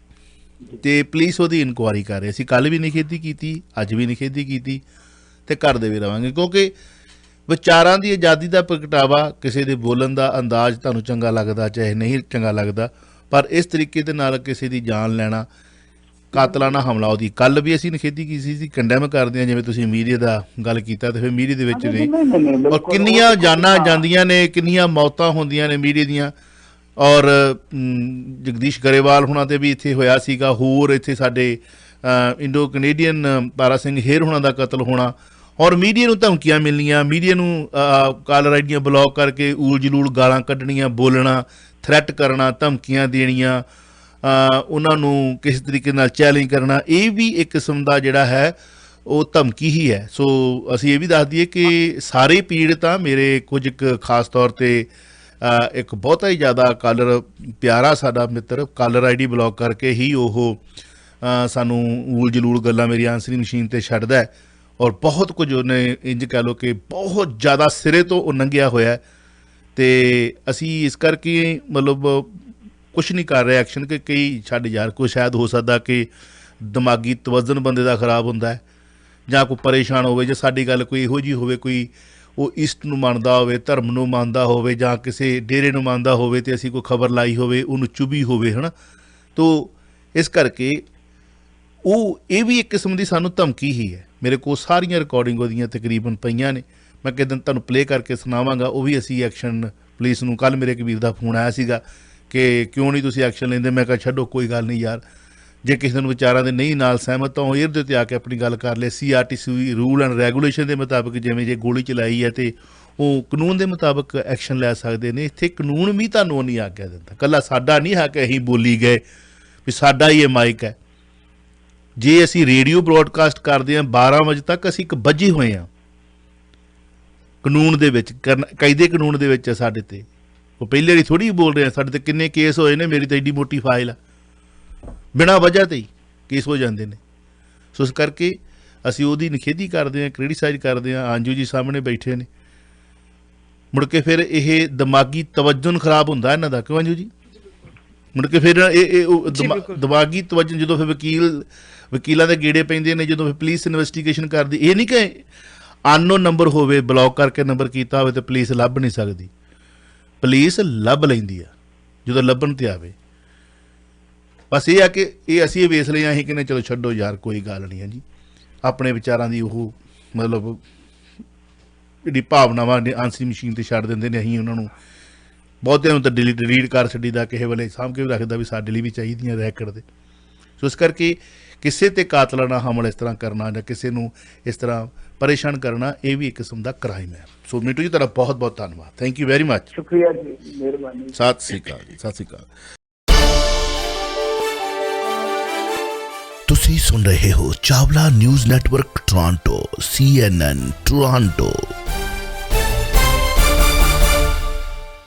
ਤੇ ਪੁਲਿਸ ਉਹਦੀ ਇਨਕੁਆਇਰੀ ਕਰ ਰਹੀ ਸੀ। ਕੱਲ੍ਹ ਵੀ ਨਿਖੇਧੀ ਕੀਤੀ, ਅੱਜ ਵੀ ਨਿਖੇਧੀ ਕੀਤੀ ਤੇ ਕਰਦੇ ਵੀ ਰਵਾਂਗੇ, ਕਿਉਂਕਿ ਵਿਚਾਰਾਂ ਦੀ ਆਜ਼ਾਦੀ ਦਾ ਪ੍ਰਗਟਾਵਾ, ਕਿਸੇ ਦੇ ਬੋਲਣ ਦਾ ਅੰਦਾਜ਼ ਤੁਹਾਨੂੰ ਚੰਗਾ ਲੱਗਦਾ ਚਾਹੇ ਨਹੀਂ ਚੰਗਾ ਲੱਗਦਾ, ਪਰ ਇਸ ਤਰੀਕੇ ਦੇ ਨਾਲ ਕਿਸੇ ਦੀ ਜਾਨ ਲੈਣਾ, ਕਾਤਲਾਨਾ ਹਮਲਾ ਉਹਦੀ ਕੱਲ੍ਹ ਵੀ ਅਸੀਂ ਨਿਖੇਧੀ ਕੀਤੀ ਸੀ, ਕੰਡੈਮ ਕਰਦੇ ਹਾਂ। ਜਿਵੇਂ ਤੁਸੀਂ ਮੀਡੀਆ ਦਾ ਗੱਲ ਕੀਤਾ ਤੇ ਫਿਰ ਮੀਡੀਆ ਦੇ ਵਿੱਚ ਨੇ ਔਰ ਕਿੰਨੀਆਂ ਜਾਨਾਂ ਜਾਂਦੀਆਂ ਨੇ, ਕਿੰਨੀਆਂ ਮੌਤਾਂ ਹੁੰਦੀਆਂ ਨੇ ਮੀਡੀਆ ਦੀਆਂ। ਔਰ ਜਗਦੀਸ਼ ਗਰੇਵਾਲ ਹੁਣਾਂ 'ਤੇ ਵੀ ਇੱਥੇ ਹੋਇਆ ਸੀਗਾ, ਹੋਰ ਇੱਥੇ ਸਾਡੇ ਇੰਡੋ ਕੈਨੇਡੀਅਨ ਤਾਰਾ ਸਿੰਘ ਹੇਰ ਹੁਣਾਂ ਦਾ ਕਤਲ ਹੋਣਾ, ਔਰ ਮੀਡੀਆ ਨੂੰ ਧਮਕੀਆਂ ਮਿਲਣੀਆਂ, ਮੀਡੀਆ ਨੂੰ ਕਾਲਰ ਆਈਡੀਆਂ ਬਲੌਕ ਕਰਕੇ ਊਲ ਜਲੂਲ ਗਾਲਾਂ ਕੱਢਣੀਆਂ, ਬੋਲਣਾ, ਥ੍ਰੈਟ ਕਰਨਾ, ਧਮਕੀਆਂ ਦੇਣੀਆਂ, ਉਹਨਾਂ ਨੂੰ ਕਿਸੇ ਤਰੀਕੇ ਨਾਲ ਚੈਲੰਜ ਕਰਨਾ, ਇਹ ਵੀ ਇੱਕ ਕਿਸਮ ਦਾ ਜਿਹੜਾ ਹੈ ਉਹ ਧਮਕੀ ਹੀ ਹੈ। ਸੋ ਅਸੀਂ ਇਹ ਵੀ ਦੱਸ ਦਈਏ ਕਿ ਸਾਰੇ ਪੀੜਤ ਆ, ਮੇਰੇ ਕੁਝ ਕੁ ਖਾਸ ਤੌਰ 'ਤੇ ਇੱਕ ਬਹੁਤਾ ਹੀ ਜ਼ਿਆਦਾ ਕਾਲਰ ਪਿਆਰਾ ਸਾਡਾ ਮਿੱਤਰ ਕਾਲਰ ਆਈਡੀ ਬਲੌਕ ਕਰਕੇ ਹੀ ਉਹ ਸਾਨੂੰ ਊਲ ਜਲੂਲ ਗੱਲਾਂ ਮੇਰੀ ਆਂਸਰਿੰਗ ਮਸ਼ੀਨ 'ਤੇ ਛੱਡਦਾ, ਔਰ ਬਹੁਤ ਕੁਝ ਉਹਨੇ ਇੰਝ ਕਹਿ ਲਓ ਕਿ ਬਹੁਤ ਜ਼ਿਆਦਾ ਸਿਰੇ ਤੋਂ ਉਹ ਲੰਘਿਆ ਹੋਇਆ। ਅਤੇ ਅਸੀਂ ਇਸ ਕਰਕੇ ਮਤਲਬ ਕੁਛ ਨਹੀਂ ਕਰ ਰਹੇ ਐਕਸ਼ਨ ਕਿ ਕਈ ਛੱਡ ਯਾਰ, ਕੋਈ ਸ਼ਾਇਦ ਹੋ ਸਕਦਾ ਕਿ ਦਿਮਾਗੀ ਤਵਜ਼ਨ ਬੰਦੇ ਦਾ ਖਰਾਬ ਹੁੰਦਾ ਹੈ, ਜਾਂ ਕੋਈ ਪਰੇਸ਼ਾਨ ਹੋਵੇ, ਜਾਂ ਸਾਡੀ ਗੱਲ ਕੋਈ ਇਹੋ ਜਿਹੀ ਹੋਵੇ, ਕੋਈ ਉਹ ਇਸ਼ਟ ਨੂੰ ਮੰਨਦਾ ਹੋਵੇ, ਧਰਮ ਨੂੰ ਮੰਨਦਾ ਹੋਵੇ, ਜਾਂ ਕਿਸੇ ਡੇਰੇ ਨੂੰ ਮੰਨਦਾ ਹੋਵੇ, ਅਤੇ ਅਸੀਂ ਕੋਈ ਖਬਰ ਲਾਈ ਹੋਵੇ ਉਹਨੂੰ ਚੁਭੀ ਹੋਵੇ, ਹੈ ਨਾ। ਤੋ ਇਸ ਕਰਕੇ ਉਹ ਇਹ ਵੀ ਇੱਕ ਕਿਸਮ ਦੀ ਸਾਨੂੰ ਧਮਕੀ ਹੀ ਹੈ। ਮੇਰੇ ਕੋਲ ਸਾਰੀਆਂ ਰਿਕਾਰਡਿੰਗ ਉਹਦੀਆਂ ਤਕਰੀਬਨ ਪਈਆਂ ਨੇ, ਮੈਂ ਕਿਸੇ ਦਿਨ ਤੁਹਾਨੂੰ ਪਲੇਅ ਕਰਕੇ ਸੁਣਾਵਾਂਗਾ। ਉਹ ਵੀ ਅਸੀਂ ਐਕਸ਼ਨ ਪੁਲਿਸ ਨੂੰ, ਕੱਲ੍ਹ ਮੇਰੇ ਕਬੀਰ ਦਾ ਫੋਨ ਆਇਆ ਸੀਗਾ ਕਿ ਕਿਉਂ ਨਹੀਂ ਤੁਸੀਂ ਐਕਸ਼ਨ ਲੈਂਦੇ। ਮੈਂ ਕਿਹਾ ਛੱਡੋ ਕੋਈ ਗੱਲ ਨਹੀਂ ਯਾਰ, ਜੇ ਕਿਸੇ ਨੂੰ ਵਿਚਾਰਾਂ ਦੇ ਨਹੀਂ ਨਾਲ ਸਹਿਮਤ ਤਾਂ ਉਹ ਏਅਰ ਦੇ ਉੱਤੇ ਆ ਕੇ ਆਪਣੀ ਗੱਲ ਕਰ ਲਏ। CRTC ਰੂਲ ਐਂਡ ਰੈਗੂਲੇਸ਼ਨ ਦੇ ਮੁਤਾਬਕ ਜਿਵੇਂ ਜੇ ਗੋਲੀ ਚਲਾਈ ਹੈ ਤੇ ਉਹ ਕਾਨੂੰਨ ਦੇ ਮੁਤਾਬਕ ਐਕਸ਼ਨ ਲੈ ਸਕਦੇ ਨੇ। ਇੱਥੇ ਕਾਨੂੰਨ ਵੀ ਤੁਹਾਨੂੰ ਨਹੀਂ ਆਗਿਆ ਦਿੰਦਾ, ਇਕੱਲਾ ਸਾਡਾ ਨਹੀਂ ਹੈ ਕਿ ਅਸੀਂ ਬੋਲੀ ਗਏ ਵੀ ਸਾਡਾ ਹੀ ਇਹ ਮਾਈਕ ਹੈ। ਜੇ ਅਸੀਂ ਰੇਡੀਓ ਬ੍ਰੌਡਕਾਸਟ ਕਰਦੇ ਹਾਂ 12 ਵਜੇ ਤੱਕ, ਅਸੀਂ ਇੱਕ ਬੱਝੇ ਹੋਏ ਹਾਂ ਕਾਨੂੰਨ ਦੇ ਵਿੱਚ, ਕਾਇਦੇ ਕਾਨੂੰਨ ਦੇ ਵਿੱਚ ਹੈ ਸਾਡੇ 'ਤੇ। ਉਹ ਪਹਿਲੇ ਵਾਲੀ ਥੋੜ੍ਹੀ ਬੋਲ ਰਹੇ ਆ, ਸਾਡੇ 'ਤੇ ਕਿੰਨੇ ਕੇਸ ਹੋਏ ਨੇ, ਮੇਰੀ ਤਾਂ ਐਡੀ ਮੋਟੀ ਫਾਈਲ ਆ, ਬਿਨਾਂ ਵਜ੍ਹਾ 'ਤੇ ਹੀ ਕੇਸ ਹੋ ਜਾਂਦੇ ਨੇ। ਸੋ ਇਸ ਕਰਕੇ ਅਸੀਂ ਉਹਦੀ ਨਿਖੇਧੀ ਕਰਦੇ ਹਾਂ, ਕ੍ਰਿਟੀਸਾਈਜ਼ ਕਰਦੇ ਹਾਂ। ਆਂਜੂ ਜੀ ਸਾਹਮਣੇ ਬੈਠੇ ਨੇ, ਮੁੜ ਕੇ ਫਿਰ ਇਹ ਦਿਮਾਗੀ ਤਵੱਜਨ ਖਰਾਬ ਹੁੰਦਾ ਇਹਨਾਂ ਦਾ, ਕਿਉਂ ਆਂਜੂ ਜੀ? ਮੁੜ ਕੇ ਫਿਰ ਦਿਮਾਗੀ ਤਵੱਜਨ, ਜਦੋਂ ਫਿਰ ਵਕੀਲਾਂ ਦੇ ਗੇੜੇ ਪੈਂਦੇ ਨੇ, ਜਦੋਂ ਫਿਰ ਪੁਲਿਸ ਇਨਵੈਸਟੀਗੇਸ਼ਨ ਕਰਦੀ, ਇਹ ਨਹੀਂ ਕਿ ਅਨਨੋਨ ਨੰਬਰ ਹੋਵੇ, ਬਲੌਕ ਕਰਕੇ ਨੰਬਰ ਕੀਤਾ ਹੋਵੇ ਤਾਂ ਪੁਲਿਸ ਲੱਭ ਨਹੀਂ ਸਕਦੀ। ਪੁਲਿਸ ਲੱਭ ਲੈਂਦੀ ਆ ਜਦੋਂ ਲੱਭਣ 'ਤੇ ਆਵੇ। ਬਸ ਇਹ ਆ ਕਿ ਇਹ ਅਸੀਂ ਇਹ ਵੇਖ ਲਏ ਹਾਂ, ਅਸੀਂ ਕਹਿੰਦੇ ਚਲੋ ਛੱਡੋ ਯਾਰ ਕੋਈ ਗੱਲ ਨਹੀਂ ਹੈ ਜੀ, ਆਪਣੇ ਵਿਚਾਰਾਂ ਦੀ ਉਹ ਮਤਲਬ ਜਿਹੜੀ ਭਾਵਨਾਵਾਂ ਆਂਸਰੀ ਮਸ਼ੀਨ 'ਤੇ ਛੱਡ ਦਿੰਦੇ ਨੇ। ਅਸੀਂ ਉਹਨਾਂ ਨੂੰ ਬਹੁਤਿਆਂ ਨੂੰ ਤਾਂ ਡਿਲੀਟ ਕਰ ਛੱਡੀਦਾ, ਕਿਸੇ ਵੇਲੇ ਸਾਂਭ ਕੇ ਵੀ ਰੱਖਦਾ ਵੀ ਸਾਡੇ ਲਈ ਵੀ ਚਾਹੀਦੀਆਂ ਰੈਕਡ ਦੇ। ਸੋ ਇਸ ਕਰਕੇ ਕਿਸੇ 'ਤੇ ਕਾਤਲਾਨਾ ਹਮਲਾ ਇਸ ਤਰ੍ਹਾਂ ਕਰਨਾ ਜਾਂ ਕਿਸੇ ਨੂੰ ਇਸ ਤਰ੍ਹਾਂ ਪਰੇਸ਼ਾਨ ਕਰਨਾ, ਇਹ ਵੀ ਇੱਕ ਕਿਸਮ ਦਾ ਕ੍ਰਾਈਮ ਹੈ। ਸੋ ਮਿੰਟੂ ਜੀ ਤੁਹਾਡਾ ਬਹੁਤ ਬਹੁਤ ਧੰਨਵਾਦ, ਥੈਂਕ ਯੂ ਵੈਰੀ ਮੱਚ, ਸ਼ੁਕਰੀਆ ਜੀ, ਮਿਹਰਬਾਨੀ, ਸਤਿ ਸ਼੍ਰੀ ਅਕਾਲ ਜੀ, ਸਤਿ ਸ਼੍ਰੀ ਅਕਾਲ। ਤੁਸੀਂ ਸੁਣ ਰਹੇ ਹੋ Chawla news network Toronto, CNN Toronto.